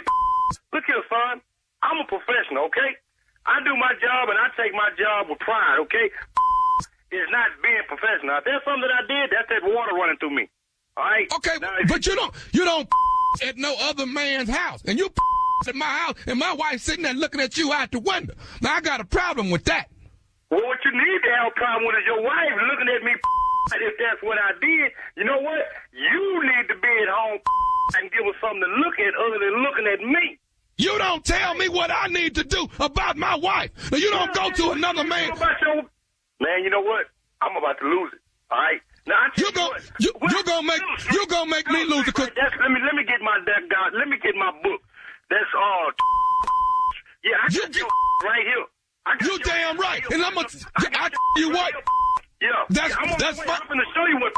Look here, son. I'm a professional, okay? I do my job, and I take my job with pride, okay? It's not being professional. If there's something that I did, that's that water running through me, all right? Okay, now, but you don't at no other man's house, and you at my house, and my wife sitting there looking at you out the window. Now, I got a problem with that. Well, what you need to have a problem with is your wife looking at me. If that's what I did, you know what? You need to be at home and give us something to look at other than looking at me. You don't tell me what I need to do about my wife. Now, you don't go to another man. Man, you know what? I'm about to lose it. All right. Now you're gonna make me lose it. Let me get my let me get my book. That's all. Yeah, I got you right here. You damn right. And I tell you what. Yeah. That's fine. I'm gonna show you what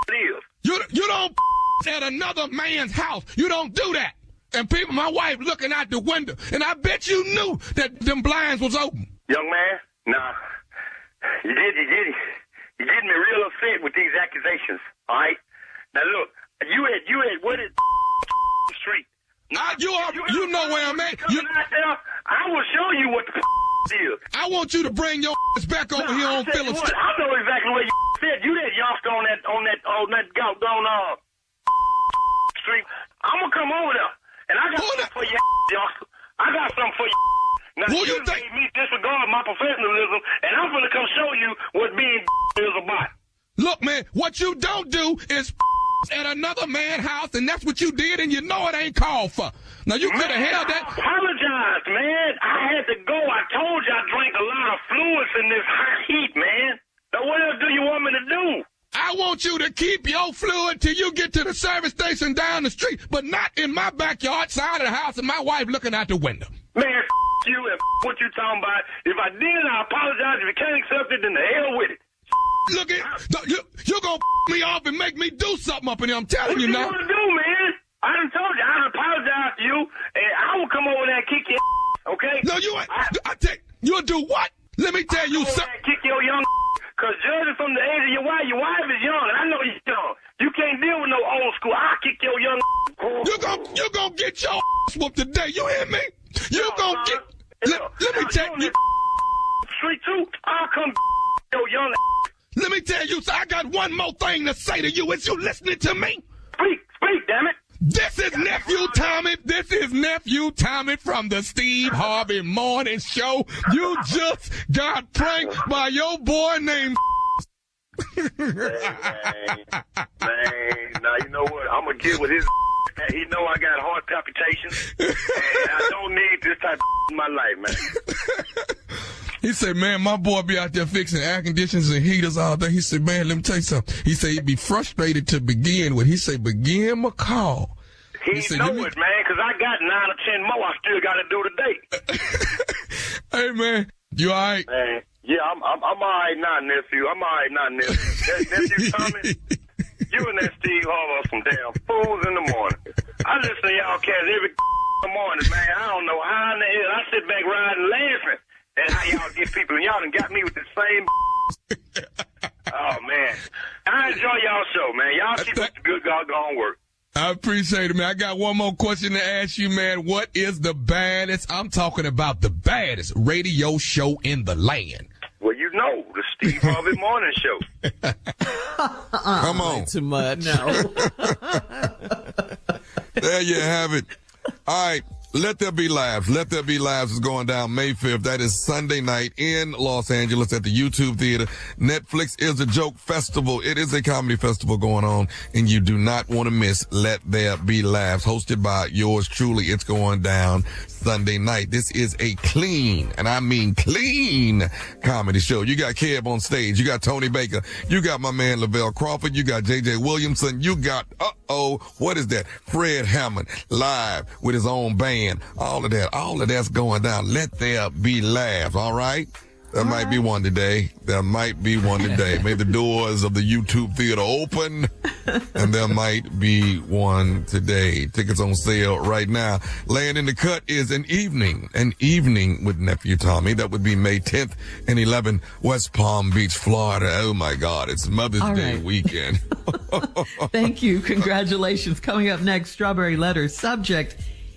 it is. You don't at another man's house. You don't do that. And my wife looking out the window, and I bet you knew that them blinds was open. Young man, nah, you getting me real upset with these accusations. All right, now look, you had what is street? You know where I'm at. I will show you what the is. I want you to bring your back over here on Phillips Street. I know exactly what you said. You that youngster on that doggone street. I'm gonna come over there. And I got something for you, youngster. I got something for you. Now, who you think? Me disregard disregard my professionalism, and I'm going to come show you what being is about. Look, man, what you don't do is at another man's house, and that's what you did, and you know it ain't called for. Now, you could have held that. I apologize, man. I had to go. I told you I drank a lot of fluids in this hot heat, man. Now, what else do you want me to do? I want you to keep your fluid till you get to the service station down the street, but not in my backyard, side of the house, and my wife looking out the window. Man, you and what you talking about. If I did, I apologize. If you can't accept it, then the hell with it. Look at you gonna me off and make me do something up in here. I'm telling you now. What you want to do, man? I done told you. I apologize to you, and I will come over there and kick your okay? No, you ain't. You'll do what? Let me tell you something. Kick your young because judging from the age of your wife is young, and I know you're young. You can't deal with no old school. I'll kick your young You gonna get your whooped today. You hear me? You gonna get. Let me tell you. Street too. I'll come your young. Let me tell you, I got one more thing to say to you. Is you listening to me? Speak, damn it. This is Nephew Tommy. This is Nephew Tommy from the Steve Harvey Morning Show. You just got pranked by your boy named Man, now you know what? I'm going to get with his he know I got heart palpitations, and I don't need this type of in my life, man. He said, man, my boy be out there fixing air conditioners and heaters all day. He said, man, let me tell you something. He said he'd be frustrated to begin with. He said, begin my call. He know it, man, because I got 9 or 10 more I still got to do today. Hey, man, you all right? Man, yeah, I'm all right now, nephew. I'm all right now, nephew. Nephew Tommy, you and that Steve Harvey are some damn fools in the morning. I listen to y'all cats every morning, man. I don't know how in the hell. I sit back riding laughing. And how y'all get people, and y'all done got me with the same. Oh, man. I enjoy y'all show, man. Y'all keep up the good doggone work. I appreciate it, man. I got one more question to ask you, man. What is the baddest, I'm talking about the baddest radio show in the land? Well, you know, the Steve Harvey Morning Show. Come on. Too much. No. There you have it. All right. Let There Be Laughs. Let There Be Laughs is going down May 5th. That is Sunday night in Los Angeles at the YouTube Theater. Netflix is a joke festival. It is a comedy festival going on, and you do not want to miss Let There Be Laughs, hosted by yours truly. It's going down Sunday night. This is a clean, and I mean clean, comedy show. You got Kev on stage. You got Tony Baker. You got my man Lavelle Crawford. You got J.J. Williamson. You got, what is that? Fred Hammond live with his own band. All of that's going down. Let there be laughs, all right? There might be one today. There might be one today. May the doors of the YouTube Theater open, and there might be one today. Tickets on sale right now. Laying in the cut is an evening with Nephew Tommy. That would be May 10th and 11th, West Palm Beach, Florida. Oh, my God. It's Mother's Day weekend. Thank you. Congratulations. Coming up next, Strawberry Letter. Subject,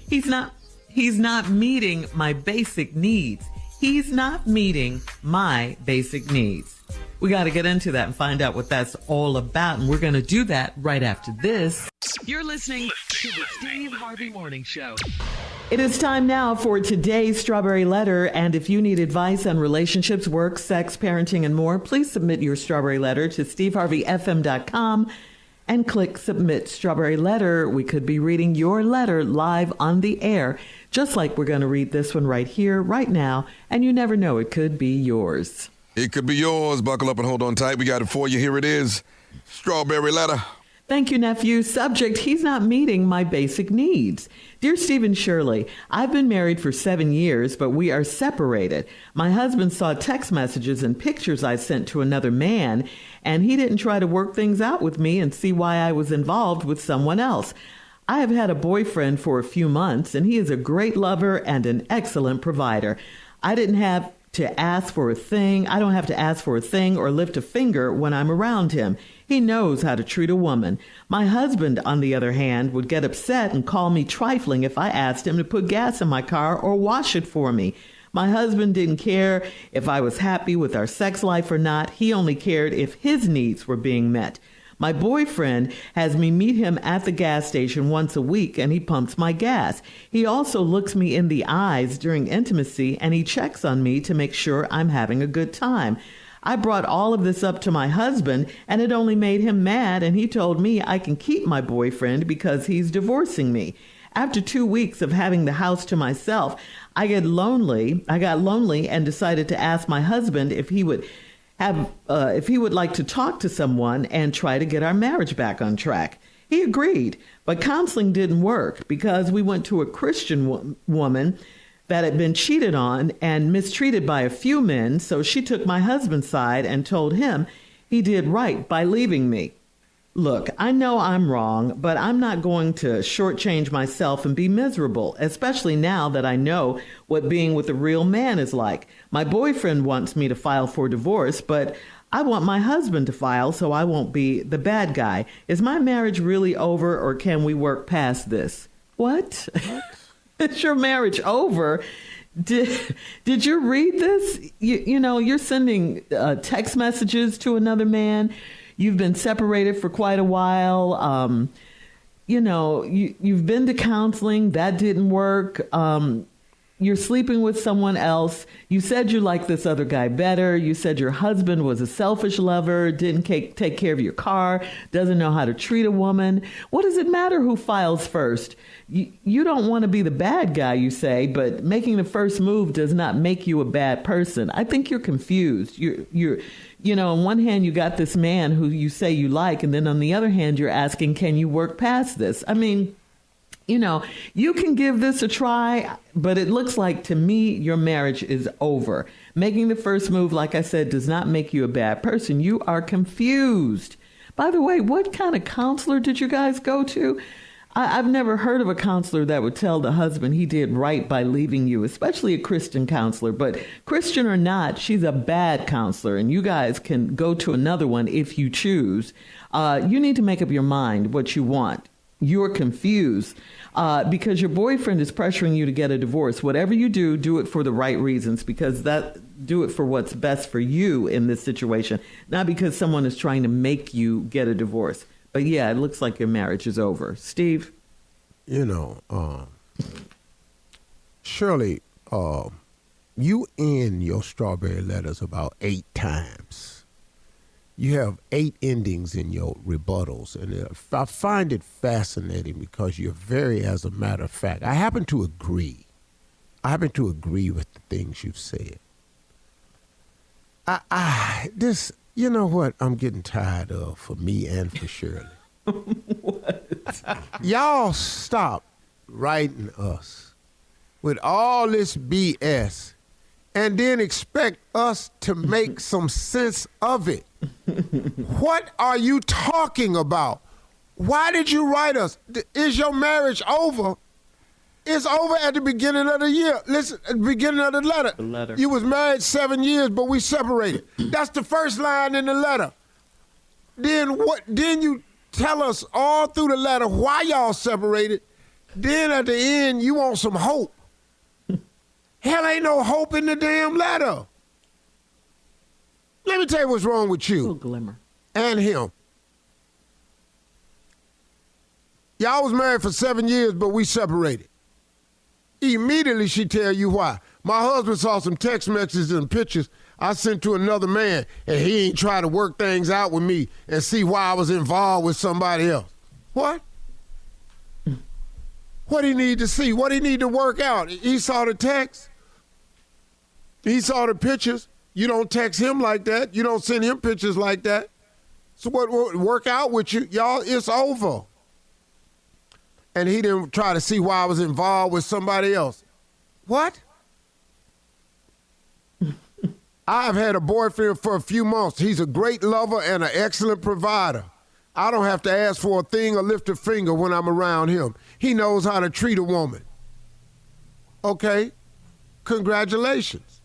he's not meeting my basic needs. He's not meeting my basic needs. We got to get into that and find out what that's all about. And we're going to do that right after this. You're listening to the Steve Harvey Morning Show. It is time now for today's Strawberry Letter. And if you need advice on relationships, work, sex, parenting, and more, please submit your Strawberry Letter to steveharveyfm.com and click Submit Strawberry Letter. We could be reading your letter live on the air, just like we're going to read this one right here, right now. And you never know, it could be yours. It could be yours. Buckle up and hold on tight. We got it for you. Here it is. Strawberry Letter. Thank you, nephew. Subject, he's not meeting my basic needs. Dear Stephen Shirley, I've been married for 7 years, but we are separated. My husband saw text messages and pictures I sent to another man, and he didn't try to work things out with me and see why I was involved with someone else. I have had a boyfriend for a few months, and he is a great lover and an excellent provider. I don't have to ask for a thing or lift a finger when I'm around him. He knows how to treat a woman. My husband, on the other hand, would get upset and call me trifling if I asked him to put gas in my car or wash it for me. My husband didn't care if I was happy with our sex life or not. He only cared if his needs were being met. My boyfriend has me meet him at the gas station once a week, and he pumps my gas. He also looks me in the eyes during intimacy, and he checks on me to make sure I'm having a good time. I brought all of this up to my husband, and it only made him mad, and he told me I can keep my boyfriend because he's divorcing me. After 2 weeks of having the house to myself, I got lonely and decided to ask my husband if he would like to talk to someone and try to get our marriage back on track. He agreed, but counseling didn't work because we went to a Christian woman that had been cheated on and mistreated by a few men, so she took my husband's side and told him he did right by leaving me. Look, I know I'm wrong, but I'm not going to shortchange myself and be miserable, especially now that I know what being with a real man is like. My boyfriend wants me to file for divorce, but I want my husband to file so I won't be the bad guy. Is my marriage really over, or can we work past this? What? Is your marriage over? Did you read this? You know, you're sending text messages to another man. You've been separated for quite a while. You've been to counseling. That didn't work. You're sleeping with someone else. You said you liked this other guy better. You said your husband was a selfish lover, didn't take care of your car, doesn't know how to treat a woman. What does it matter who files first? You don't want to be the bad guy, you say, but making the first move does not make you a bad person. I think you're confused. On one hand, you got this man who you say you like, and then on the other hand, you're asking, can you work past this? I mean, you can give this a try, but it looks like to me your marriage is over. Making the first move, like I said, does not make you a bad person. You are confused. By the way, what kind of counselor did you guys go to? I've never heard of a counselor that would tell the husband he did right by leaving you, especially a Christian counselor. But Christian or not, she's a bad counselor, and you guys can go to another one if you choose. You need to make up your mind what you want. You're confused because your boyfriend is pressuring you to get a divorce. Whatever you do, do it for the right reasons, because do it for what's best for you in this situation, not because someone is trying to make you get a divorce. But yeah, it looks like your marriage is over. Steve? Shirley, you end your strawberry letters about 8 times. You have 8 endings in your rebuttals, and I find it fascinating because you're as a matter of fact. I happen to agree with the things you've said. You know what I'm getting tired of for me and for Shirley? What? Y'all stop writing us with all this BS and then expect us to make some sense of it. What are you talking about? Why did you write us? Is your marriage over? It's over at the beginning of the year. Listen, at the beginning of the letter. The letter. You was married 7 years, but we separated. That's the first line in the letter. Then what? Then you tell us all through the letter why y'all separated. Then at the end, you want some hope. Hell, ain't no hope in the damn letter. Let me tell you what's wrong with you. A little glimmer. And him. Y'all was married for 7 years, but we separated. Immediately she tell you why. My husband saw some text messages and pictures I sent to another man, and he ain't try to work things out with me and see why I was involved with somebody else. What? What he need to see? What he need to work out? He saw the text. He saw the pictures. You don't text him like that. You don't send him pictures like that. So what work out with you? Y'all, it's over. And he didn't try to see why I was involved with somebody else. What? I've had a boyfriend for a few months. He's a great lover and an excellent provider. I don't have to ask for a thing or lift a finger when I'm around him. He knows how to treat a woman. Okay? Congratulations.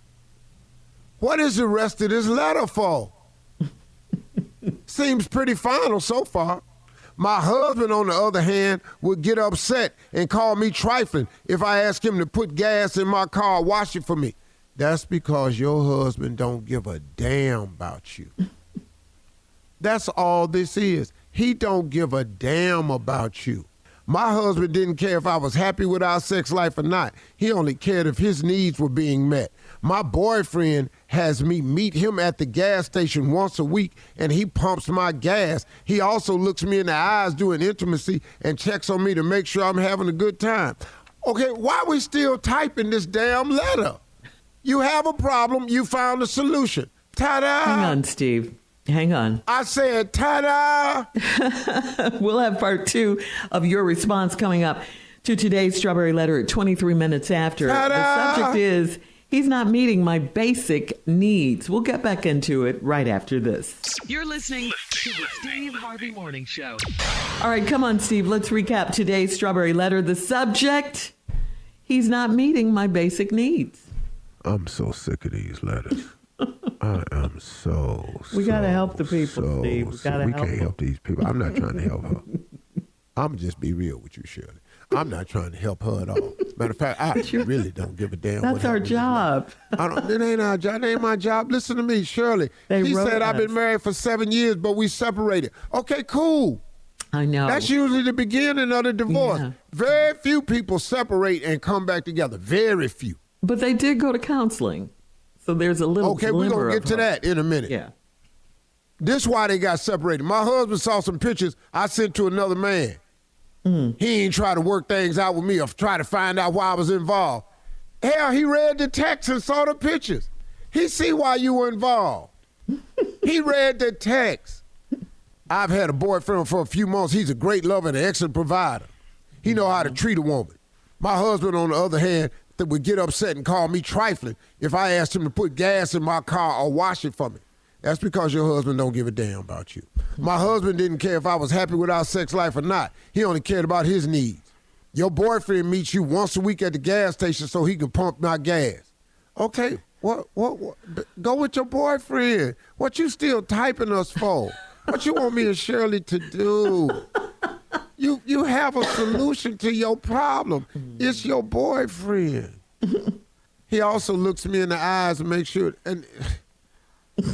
What is the rest of this letter for? Seems pretty final so far. My husband, on the other hand, would get upset and call me trifling if I ask him to put gas in my car, wash it for me. That's because your husband don't give a damn about you. That's all this is. He don't give a damn about you. My husband didn't care if I was happy with our sex life or not. He only cared if his needs were being met. My boyfriend has me meet him at the gas station once a week, and he pumps my gas. He also looks me in the eyes during intimacy and checks on me to make sure I'm having a good time. Okay, why are we still typing this damn letter? You have a problem, you found a solution. Ta-da! Hang on, Steve. Hang on. I said, ta-da! We'll have part 2 of your response coming up to today's Strawberry Letter at 23 minutes after. Ta-da! The subject is, he's not meeting my basic needs. We'll get back into it right after this. You're listening to the Steve Harvey Morning Show. All right, come on, Steve. Let's recap today's Strawberry Letter. The subject, he's not meeting my basic needs. I'm so sick of these letters. I am so. We got to help the people, Steve. We got to help. We can't help these people. I'm not trying to help her. I'm just be real with you, Shirley. I'm not trying to help her at all. Matter of fact, I really don't give a damn. That's our job. It ain't our job. It ain't my job. Listen to me, Shirley. He said I've been married for 7 years, but we separated. Okay, cool. I know. That's usually the beginning of the divorce. Yeah. Very few people separate and come back together. Very few. But they did go to counseling. So there's a little okay, we're going to get to that in a minute. Yeah. This is why they got separated. My husband saw some pictures I sent to another man. He ain't try to work things out with me or try to find out why I was involved. Hell, he read the text and saw the pictures. He see why you were involved. He read the text. I've had a boyfriend for a few months. He's a great lover and an excellent provider. He know how to treat a woman. My husband, on the other hand, that would get upset and call me trifling if I asked him to put gas in my car or wash it for me. That's because your husband don't give a damn about you. My husband didn't care if I was happy with our sex life or not. He only cared about his needs. Your boyfriend meets you once a week at the gas station so he can pump my gas. Okay, what? Go with your boyfriend. What you still typing us for? What you want me and Shirley to do? You have a solution to your problem. It's your boyfriend. He also looks me in the eyes and makes sure. And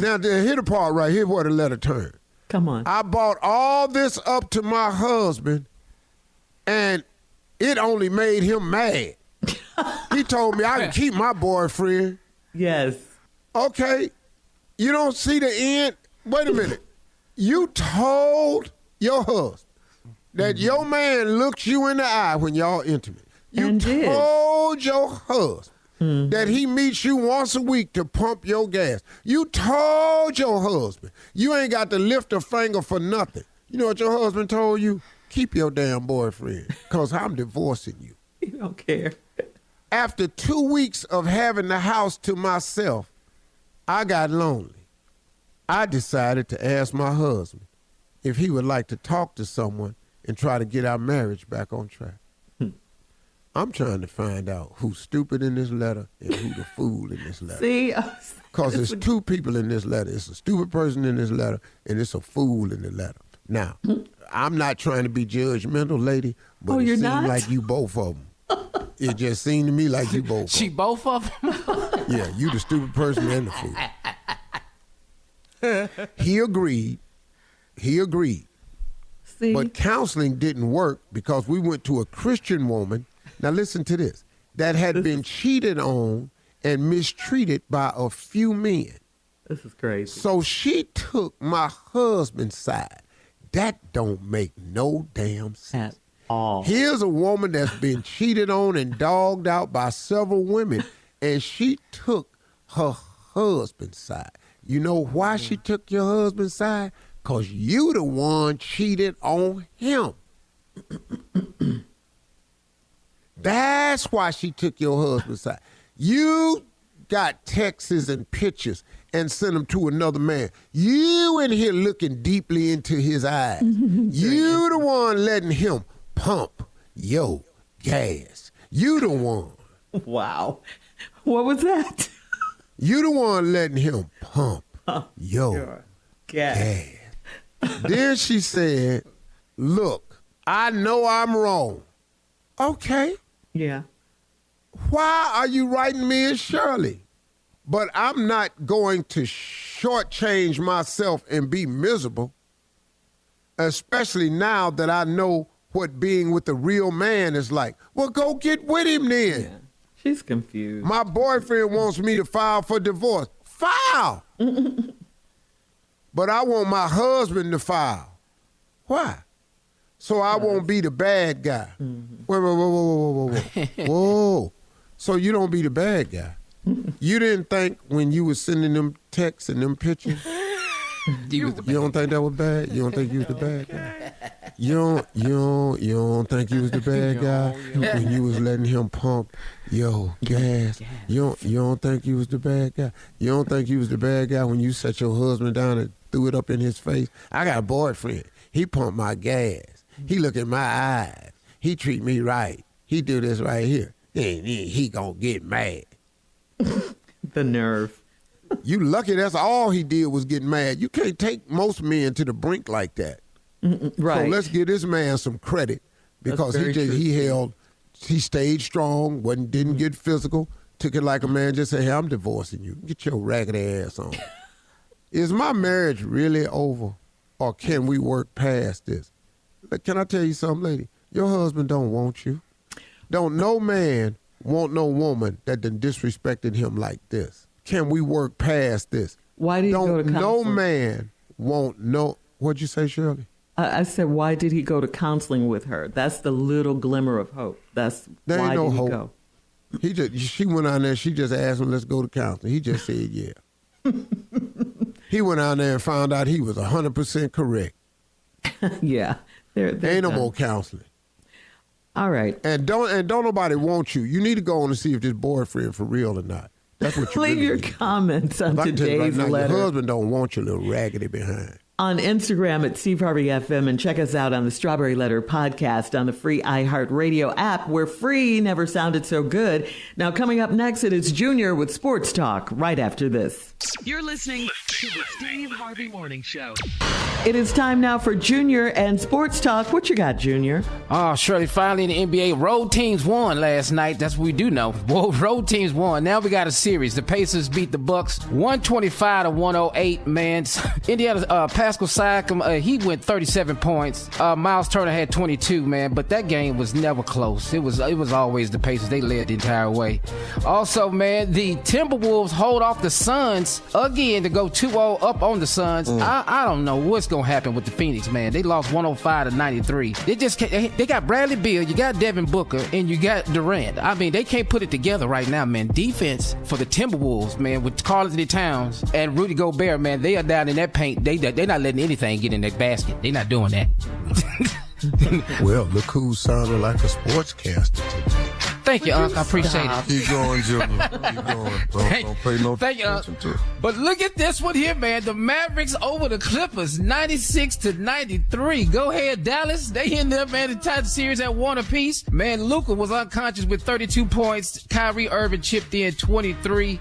now, here's the part right here where the letter turned. Come on. I brought all this up to my husband, and it only made him mad. He told me I can keep my boyfriend. Yes. Okay. You don't see the end? Wait a minute. You told your husband that your man looks you in the eye when y'all intimate. You told your husband that he meets you once a week to pump your gas. You told your husband you ain't got to lift a finger for nothing. You know what your husband told you? Keep your damn boyfriend, because I'm divorcing you. You don't care. After 2 weeks of having the house to myself, I got lonely. I decided to ask my husband if he would like to talk to someone and try to get our marriage back on track. I'm trying to find out who's stupid in this letter and who the fool in this letter. See? Because there's two people in this letter. It's a stupid person in this letter, and it's a fool in the letter. Now, I'm not trying to be judgmental, lady, but it seems like you both of them. It just seemed to me like you both of them. She both of them? Yeah, you the stupid person and the fool. He agreed. See? But counseling didn't work because we went to a Christian woman, now listen to this, that had been cheated on and mistreated by a few men. This is crazy. So she took my husband's side. That don't make no damn sense. At all. Here's a woman that's been cheated on and dogged out by several women, and she took her husband's side. You know why she took your husband's side? Because you the one cheated on him. That's why she took your husband's side. You got texts and pictures and sent them to another man. You in here looking deeply into his eyes. You the one letting him pump your gas. You the one. Wow. What was that? You the one letting him pump your gas. Then she said, look, I know I'm wrong. Okay. Yeah. Why are you writing me and Shirley? But I'm not going to shortchange myself and be miserable. especially now that I know what being with a real man is like. Well, go get with him then. Yeah. She's confused. My boyfriend wants me to file for divorce. File! But I want my husband to file. Why? So I won't be the bad guy. Whoa. Whoa. So you don't be the bad guy. You didn't think when you was sending them texts and them pictures, you don't think that was bad? You don't think you was the bad guy? You don't think you was the bad guy when you was letting him pump gas? You don't think you was the bad guy? You don't think you was the bad guy when you set your husband down and threw it up in his face? I got a boyfriend. He pumped my gas. He look in my eyes. He treat me right. He do this right here. Then he gonna get mad. The nerve. You lucky that's all he did was get mad. You can't take most men to the brink like that. Right. So let's give this man some credit because he stayed strong, didn't get physical, took it like a man, just say, hey, I'm divorcing you. Get your ragged ass on. Is my marriage really over or can we work past this? Can I tell you something, lady? Your husband don't want you. Don't no man want no woman that done disrespected him like this. Can we work past this? Why did he go to counseling? No man want no. What'd you say, Shirley? I said, why did he go to counseling with her? That's the little glimmer of hope. Why ain't no did hope. he go? She went out there. She just asked him, let's go to counseling. He just said, yeah. He went out there and found out he was 100% correct. Yeah. Ain't no more counseling. All right. And don't nobody want you. You need to go on and see if this boyfriend for real or not. That's what you Leave really your need. comments on today's letter. Your husband don't want your little raggedy behind. On Instagram at Steve Harvey FM, and check us out on the Strawberry Letter podcast on the free iHeartRadio app, where free never sounded so good. Now, coming up next, it is Junior with Sports Talk right after this. You're listening to the Steve Harvey Morning Show. It is time now for Junior and Sports Talk. What you got, Junior? Oh, Shirley, finally in the NBA, road teams won last night. That's what we do know. Road teams won. Now we got a series. The Pacers beat the Bucks 125-108, man. Indiana, Pascal Siakam, he went 37 points. Miles Turner had 22, man, but that game was never close. It was always the Pacers. They led the entire way. Also, man, the Timberwolves hold off the Suns again to go 2-0 up on the Suns. I don't know what's going to happen with the Phoenix, man. They lost 105-93. They got Bradley Beal, you got Devin Booker, and you got Durant. I mean, they can't put it together right now, man. Defense for the Timberwolves, man, with Karl-Anthony Towns and Rudy Gobert, man, they are down in that paint. They're not letting anything get in that basket. They're not doing that. Well, look who sounded like a sportscaster today. Thank you, Unc. I appreciate it. Keep going, Junior. Keep going. Don't pay no attention to it. But look at this one here, man. The Mavericks over the Clippers, 96-93. Go ahead, Dallas. They in there, man. They tied the series at 1 apiece. Man, Luka was unconscious with 32 points. Kyrie Irving chipped in 23.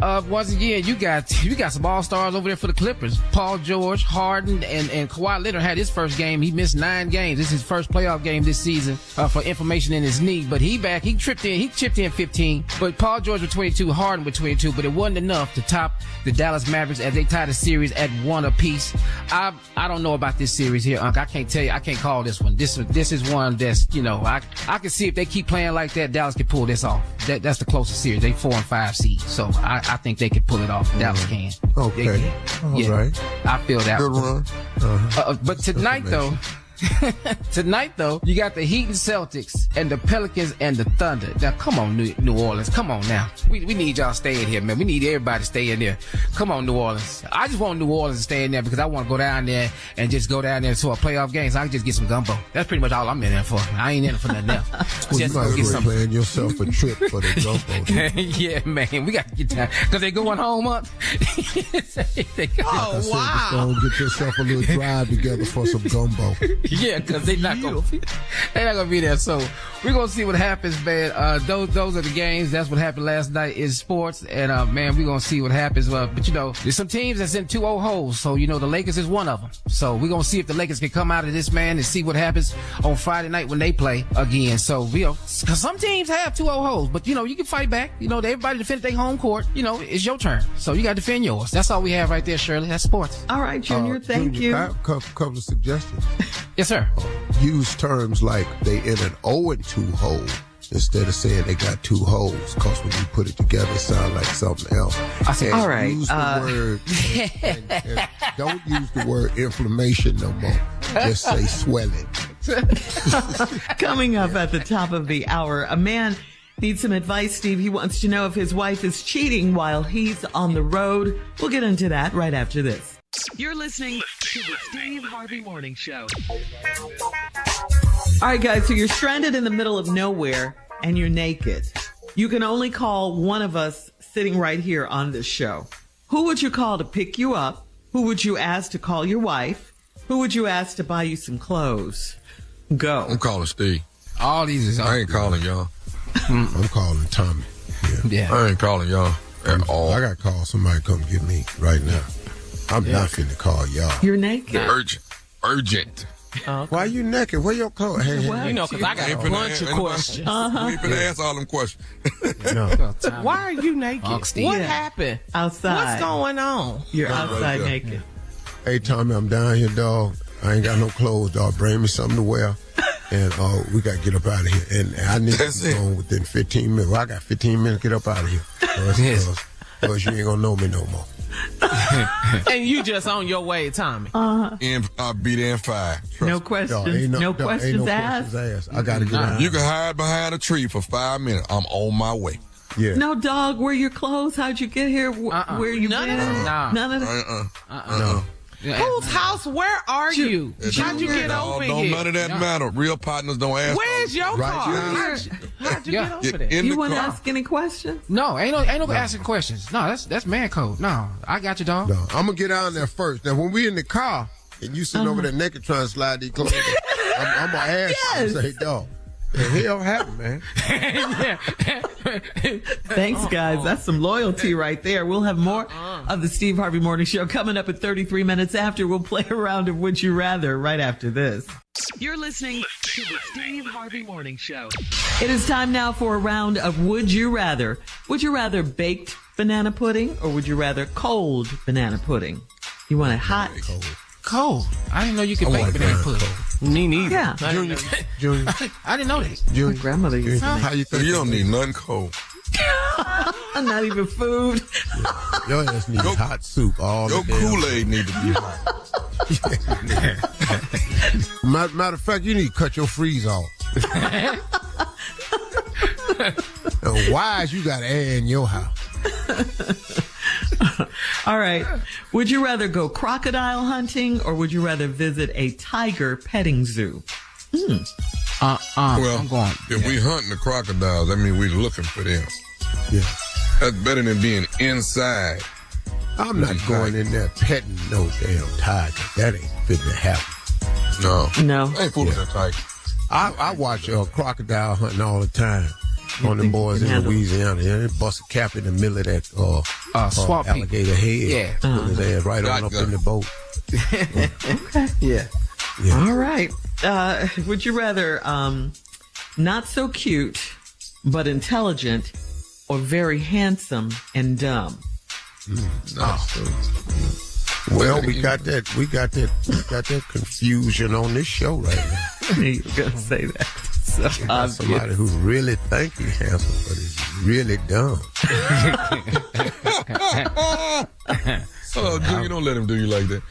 Once again, you got some all-stars over there for the Clippers. Paul George, Harden, and Kawhi Leonard had his first game. He missed 9 games. This is his first playoff game this season for inflammation in his knee. But he back. He chipped in 15. But Paul George with 22, Harden with 22. But it wasn't enough to top the Dallas Mavericks as they tied the series at 1 apiece. I don't know about this series here, Unc. I can't tell you. I can't call this one. This is one that's, I can see if they keep playing like that, Dallas can pull this off. That's the closest series. They 4 and 5 seeds. So I think they can pull it off. Dallas can. Okay. All right. I feel that. Good run. But tonight, though, you got the Heat and Celtics and the Pelicans and the Thunder. Now, come on, New Orleans. Come on now. We need y'all staying here, man. We need everybody to stay in there. Come on, New Orleans. I just want New Orleans to stay in there because I want to go down there and just go down there to a playoff game so I can just get some gumbo. That's pretty much all I'm in there for. I ain't in there for nothing else. Well, you might as well plan yourself a trip for the gumbo. Yeah, man. We got to get down because they're going home up. Wow. Just go get yourself a little drive together for some gumbo. Yeah, because they're not gonna be there. So we're gonna see what happens, man. Those are the games. That's what happened last night in sports, and man, we're gonna see what happens. But you know, there's some teams that's in 2-0 holes. So you know, the Lakers is one of them. So we're gonna see if the Lakers can come out of this, man, and see what happens on Friday night when they play again. So you know, because some teams have 2-0 holes, but you know, you can fight back. You know, everybody defends their home court. You know, it's your turn, so you got to defend yours. That's all we have right there, Shirley. That's sports. All right, Junior. Thank you. I have a couple of suggestions. Yes, sir. Use terms like they in an 0-2 hole instead of saying they got 2 holes, because when you put it together, it sounds like something else. I said, and all right. Use the word. and don't use the word inflammation no more. Just say swelling. Coming up at the top of the hour, a man needs some advice, Steve. He wants to know if his wife is cheating while he's on the road. We'll get into that right after this. You're listening to the Steve Harvey Morning Show. All right, guys, so you're stranded in the middle of nowhere and you're naked. You can only call one of us sitting right here on this show. Who would you call to pick you up? Who would you ask to call your wife? Who would you ask to buy you some clothes? Go. I'm calling Steve. All these is. I ain't calling y'all. I'm calling Tommy. Yeah. I ain't calling y'all at all. I got to call somebody to come get me right now. I'm not finna call y'all. You're naked. Urgent. Why you naked? Where your clothes? Hey, You know, because I got a bunch of questions. We ain't finna ask all them questions. No. Why are you naked? What happened? Outside. What's going on? You're outside there. naked. Hey, Tommy, I'm down here, dog. I ain't got no clothes, dog. Bring me something to wear. And we got to get up out of here. And I need to be gone within 15 minutes. Well, I got 15 minutes to get up out of here. Because you ain't going to know me no more. And you just on your way, Tommy. And I'll be there in 5. No questions. No questions asked. I got to get out. You can hide behind a tree for 5 minutes. I'm on my way. Yeah. No, dog. Where your clothes? How'd you get here? Where you None been? of that? None of that? No. Whose house? Where are you? How'd you get over Don't here? none of that matter. Real partners don't ask. Where's your car? How'd you get over there? In You the want to car. ask any questions? No, ain't no asking questions. No, that's man code. No, I got you, dog. No, I'm going to get down there first. Now, when we in the car and you sitting over there naked trying to slide these clothes, I'm going to ask you and say, dog, the hell happened, man? Thanks, guys. That's some loyalty right there. We'll have more of the Steve Harvey Morning Show coming up at 33 minutes after. We'll play a round of Would You Rather right after this. You're listening to the Steve Harvey Morning Show. It is time now for a round of Would You Rather. Would you rather baked banana pudding or would you rather cold banana pudding? You want it hot? Cold. I didn't know you could bake banana pudding. Me neither. Yeah. Junior, I didn't know that. Junior, My grandmother used to make. how you think? You don't need nothing cold. Not even food. Your ass needs hot soup all Your the damn Kool-Aid need to be hot. Matter of fact, you need to cut your freeze off. Why is you got air in your house? All right. Would you rather go crocodile hunting or would you rather visit a tiger petting zoo? Well, I'm going. if we hunting the crocodiles, that means we looking for them. Yeah. That's better than being inside. I'm not going in there petting no damn tiger. That ain't fit to happen. No. No. I ain't fooling that tiger. I watch crocodile hunting all the time. On them boys in Louisiana. Yeah, they bust a cap in the middle of that swamp alligator head. Yeah. Put his ass right on up in the boat. Okay. Yeah. All right. Would you rather not so cute but intelligent or very handsome and dumb? Well, we got that confusion on this show right now. You were gonna say that. So Somebody who really think he's handsome but is really dumb. Oh, Junior, don't let him do you like that.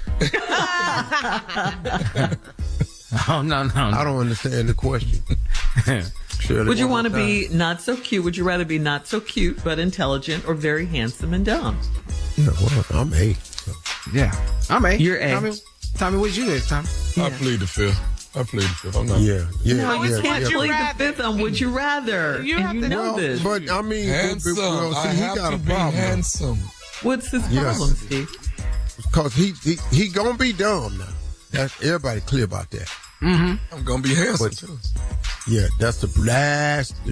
Oh, no. I don't understand the question. Shirley, would you one want to more be not so cute? Would you rather be not so cute but intelligent or very handsome and dumb? Yeah, well, I'm A. So. Yeah. I'm A. You're A. Tommy, what'd you do, Tommy? I plead the fifth. I'm not. Yeah. No, you can't Would you plead the rather? fifth on would you rather. You and have you to know this. But I mean, Handsome. well, see, I he have got to a be problem. handsome. What's his Yes. problem, Steve? Because he gonna be dumb now. Everybody clear about that. I'm gonna be handsome too. Yeah, that's the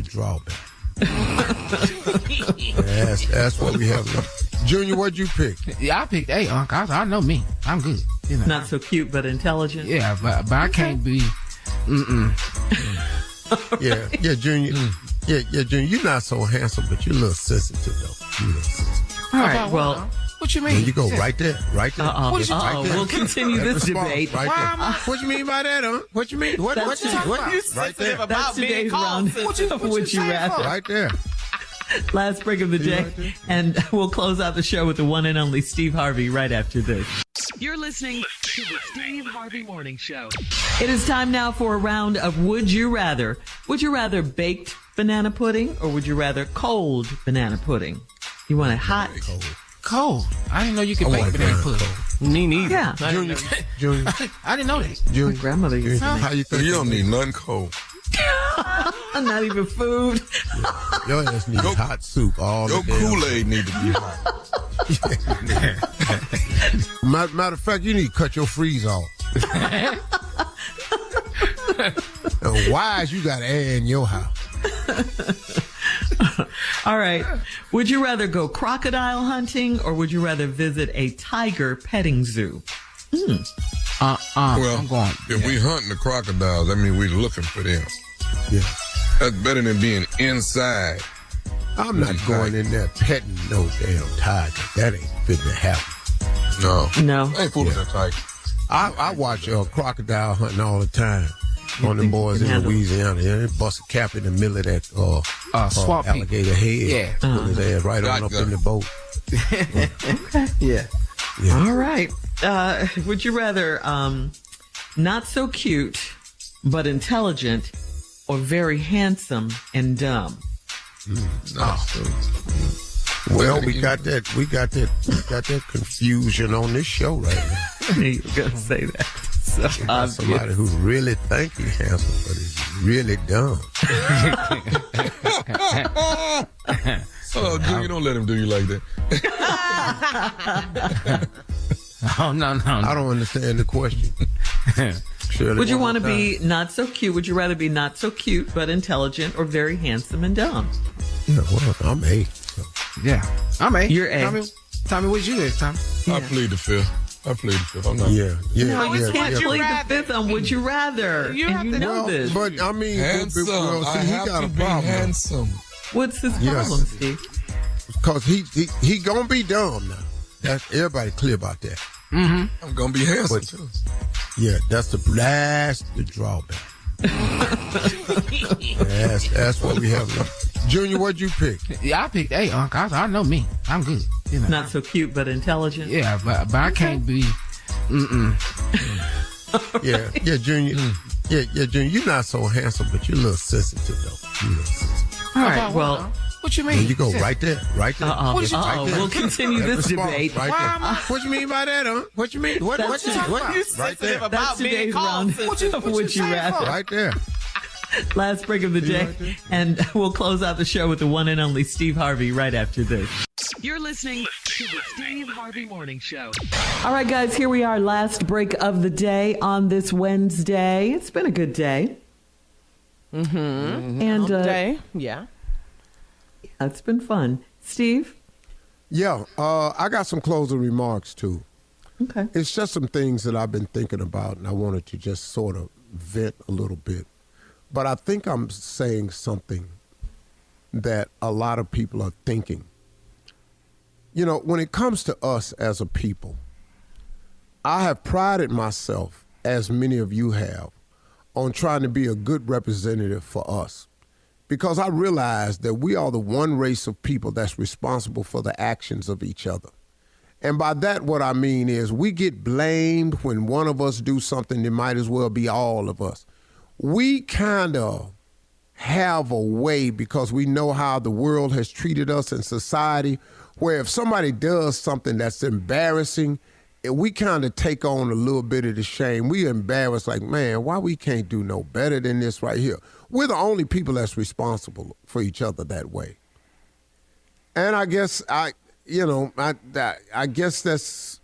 drawback. that's what we have left. Junior, what'd you pick? Yeah, I picked A, Unc. I know me. I'm good. You know. Not so cute, but intelligent. Yeah, but I can't be. Yeah, Junior. Yeah, Junior. You're not so handsome, but you're a little sensitive, though. You're a little sensitive. All right. Well, what you mean? There you go, right there. What is right there. We'll continue this debate. Right there. What you mean by that, huh? What you mean? What you right there. That's today's round. Would you rather? Right there. Last break of the day, and we'll close out the show with the one and only Steve Harvey right after this. You're listening to the Steve Harvey Morning Show. It is time now for a round of Would You Rather. Would you rather baked banana pudding or would you rather cold banana pudding? You want it hot? Cold. I didn't know you could bake banana pudding. Me neither. Yeah. Junior. I didn't know that. Junior. My grandmother used to make. How you think? You don't need nothing cold. Not even food. Your ass needs hot soup all Your the day. Kool-Aid need to be hot. Matter of fact, you need to cut your freeze off. And why is you got air in your house? All right. Would you rather go crocodile hunting or would you rather visit a tiger petting zoo? Well, I'm going. if we hunting the crocodiles, that means we looking for them. Yeah. That's better than being inside. I'm not going in there petting no damn tiger. That ain't fit to happen. No. I ain't fooling that tiger. I watch crocodile hunting all the time. On them boys in Louisiana. Yeah, they bust a cap in the middle of that swamp alligator head. Yeah. Put his ass right on up in the boat. Okay. Yeah. All right. Would you rather not so cute but intelligent or very handsome and dumb? Well, we got that confusion on this show right now. You were gonna say that. So Somebody who really think he's handsome, but is really dumb. Oh, Junior, don't let him do you like that. Oh, no. I don't understand the question. Would you want to be not so cute? Would you rather be not so cute but intelligent or very handsome and dumb? Yeah, well, I'm A. So. Yeah. I'm A. You're A. Tommy, what'd you do, Tommy? I plead the fifth. I'm not. Yeah. No, you can't plead the fifth on Would You Rather. You have to know this. But I mean, Handsome. see, he got a be problem. handsome. What's his problem, Steve? Because he gonna be dumb now. That's everybody clear about that. I'm gonna be handsome too. Yeah, that's the drawback. that's what we have left. Junior, what'd you pick? Yeah, I picked A, Unc. I know me. I'm good. You know. Not so cute but intelligent. Yeah, but I can't be. Yeah, Junior. Yeah, Junior. You're not so handsome, but you're a little sensitive though. You're a little sensitive. All right. Well, what you mean? There you go, right there. Right there. We'll continue this debate. Right there. What you mean by that, huh? What you mean? What you mean? Right there. That's today's round. Would you rather? Right there. Last break of the day, and we'll close out the show with the one and only Steve Harvey right after this. You're listening to the Steve Harvey Morning Show. All right, guys, here we are, last break of the day on this Wednesday. It's been a good day. And Day, yeah. It's been fun. Steve? Yeah, I got some closing remarks too. Okay. It's just some things that I've been thinking about, and I wanted to just sort of vent a little bit. But I think I'm saying something that a lot of people are thinking. You know, when it comes to us as a people, I have prided myself, as many of you have, on trying to be a good representative for us. Because I realize that we are the one race of people that's responsible for the actions of each other. And by that, what I mean is we get blamed when one of us do something that might as well be all of us. We kind of have a way, because we know how the world has treated us in society, where if somebody does something that's embarrassing, we kind of take on a little bit of the shame. We embarrassed, like, man, why we can't do no better than this right here? We're the only people that's responsible for each other that way. And I guess I guess that's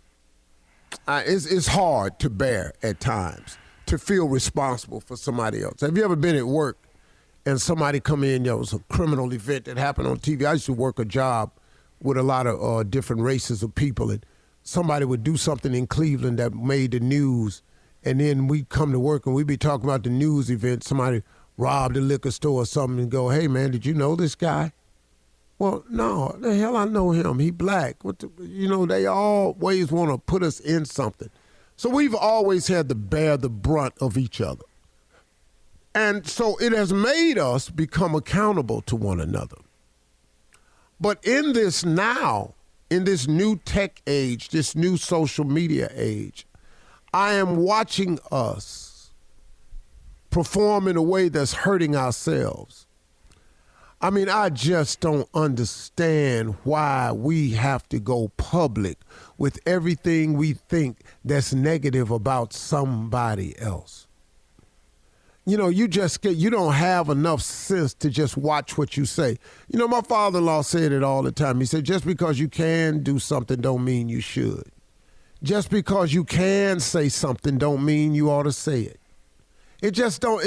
it's hard to bear at times, to feel responsible for somebody else. Have you ever been at work and somebody come in, there was a criminal event that happened on TV? I used to work a job with a lot of different races of people, and somebody would do something in Cleveland that made the news, and then we'd come to work and we'd be talking about the news event. Somebody robbed a liquor store or something and go, hey, man, did you know this guy? Well, no, the hell I know him. He black. They always want to put us in something. So we've always had to bear the brunt of each other. And so it has made us become accountable to one another. But in this now, in this new tech age, this new social media age, I am watching us perform in a way that's hurting ourselves. I mean, I just don't understand why we have to go public with everything we think that's negative about somebody else. You don't have enough sense to just watch what you say. My father-in-law said it all the time. He said, just because you can do something don't mean you should. Just because you can say something don't mean you ought to say it.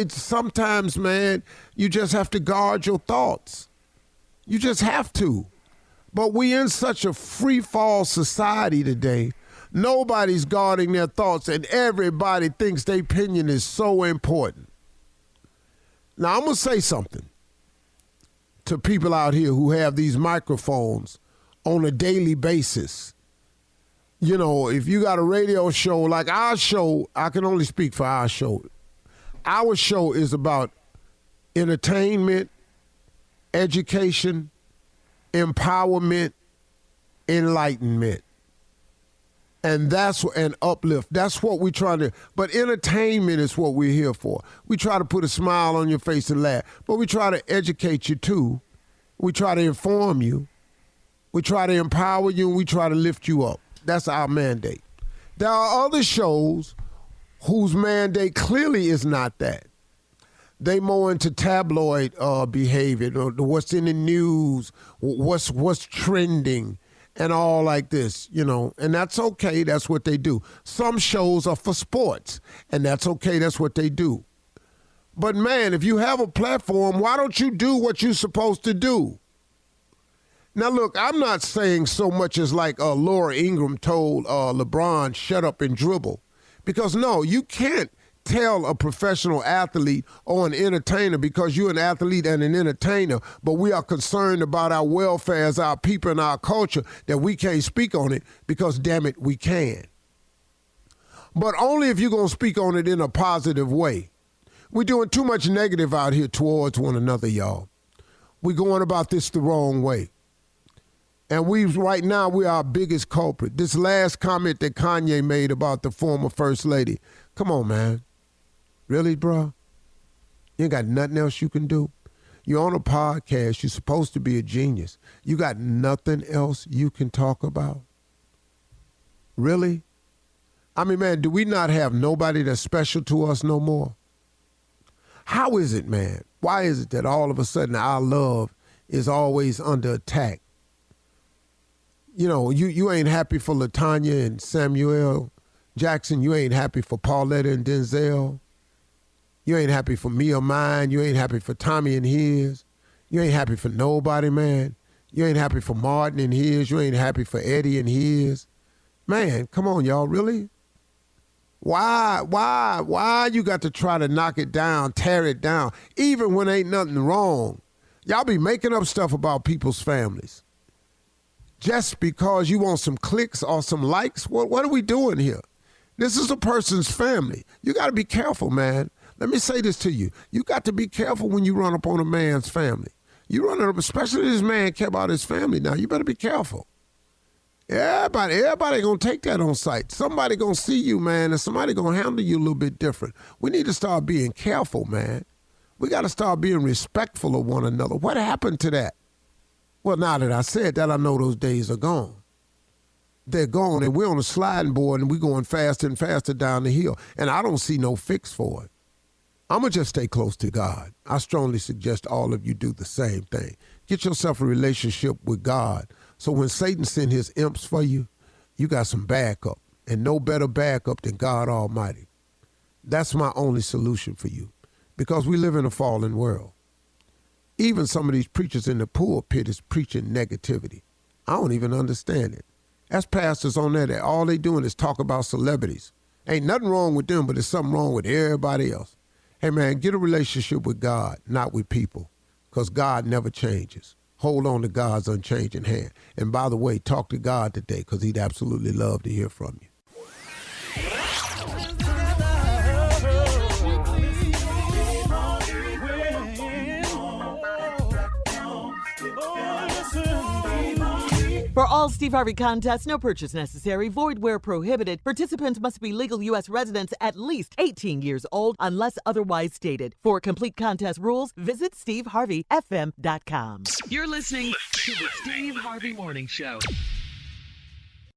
Sometimes, man, you just have to guard your thoughts. You just have to. But we in such a free-fall society today. Nobody's guarding their thoughts, and everybody thinks their opinion is so important. Now, I'm going to say something to people out here who have these microphones on a daily basis. If you got a radio show like our show, I can only speak for our show. Our show is about entertainment, education, empowerment, enlightenment. And uplift. That's what we're trying to, but entertainment is what we're here for. We try to put a smile on your face and laugh, but we try to educate you too. We try to inform you. We try to empower you, and we try to lift you up. That's our mandate. There are other shows whose mandate clearly is not that. They more into tabloid behavior, what's in the news, what's trending, and all like this, and that's okay. That's what they do. Some shows are for sports, and that's okay. That's what they do. But man, if you have a platform, why don't you do what you're supposed to do? Now, look, I'm not saying so much as like Laura Ingraham told LeBron, shut up and dribble. Because, no, you can't tell a professional athlete or an entertainer, because you're an athlete and an entertainer, but we are concerned about our welfare as our people and our culture, that we can't speak on it because, damn it, we can. But only if you're going to speak on it in a positive way. We're doing too much negative out here towards one another, y'all. We're going about this the wrong way. And right now, we're our biggest culprit. This last comment that Kanye made about the former First Lady. Come on, man. Really, bro? You ain't got nothing else you can do? You're on a podcast. You're supposed to be a genius. You got nothing else you can talk about? Really? I mean, man, do we not have nobody that's special to us no more? How is it, man? Why is it that all of a sudden our love is always under attack? You ain't happy for LaTanya and Samuel Jackson. You ain't happy for Pauletta and Denzel. You ain't happy for me or mine. You ain't happy for Tommy and his. You ain't happy for nobody, man. You ain't happy for Martin and his. You ain't happy for Eddie and his. Man, come on, y'all, really? Why you got to try to knock it down, tear it down, even when ain't nothing wrong? Y'all be making up stuff about people's families. Just because you want some clicks or some likes? What are we doing here? This is a person's family. You got to be careful, man. Let me say this to you. You got to be careful when you run up on a man's family. You run up, especially this man care about his family now. You better be careful. Everybody going to take that on sight. Somebody going to see you, man, and somebody going to handle you a little bit different. We need to start being careful, man. We got to start being respectful of one another. What happened to that? Well, now that I said that, I know those days are gone. They're gone, and we're on a sliding board, and we're going faster and faster down the hill, and I don't see no fix for it. I'm going to just stay close to God. I strongly suggest all of you do the same thing. Get yourself a relationship with God, so when Satan sends his imps for you, you got some backup, and no better backup than God Almighty. That's my only solution for you, because we live in a fallen world. Even some of these preachers in the pulpit is preaching negativity. I don't even understand it. That's pastors on there that all they doing is talk about celebrities. Ain't nothing wrong with them, but there's something wrong with everybody else. Hey, man, get a relationship with God, not with people, because God never changes. Hold on to God's unchanging hand. And by the way, talk to God today, because he'd absolutely love to hear from you. For all Steve Harvey contests, no purchase necessary, void where prohibited. Participants must be legal U.S. residents at least 18 years old unless otherwise stated. For complete contest rules, visit SteveHarveyFM.com. You're listening to the Steve Harvey Morning Show.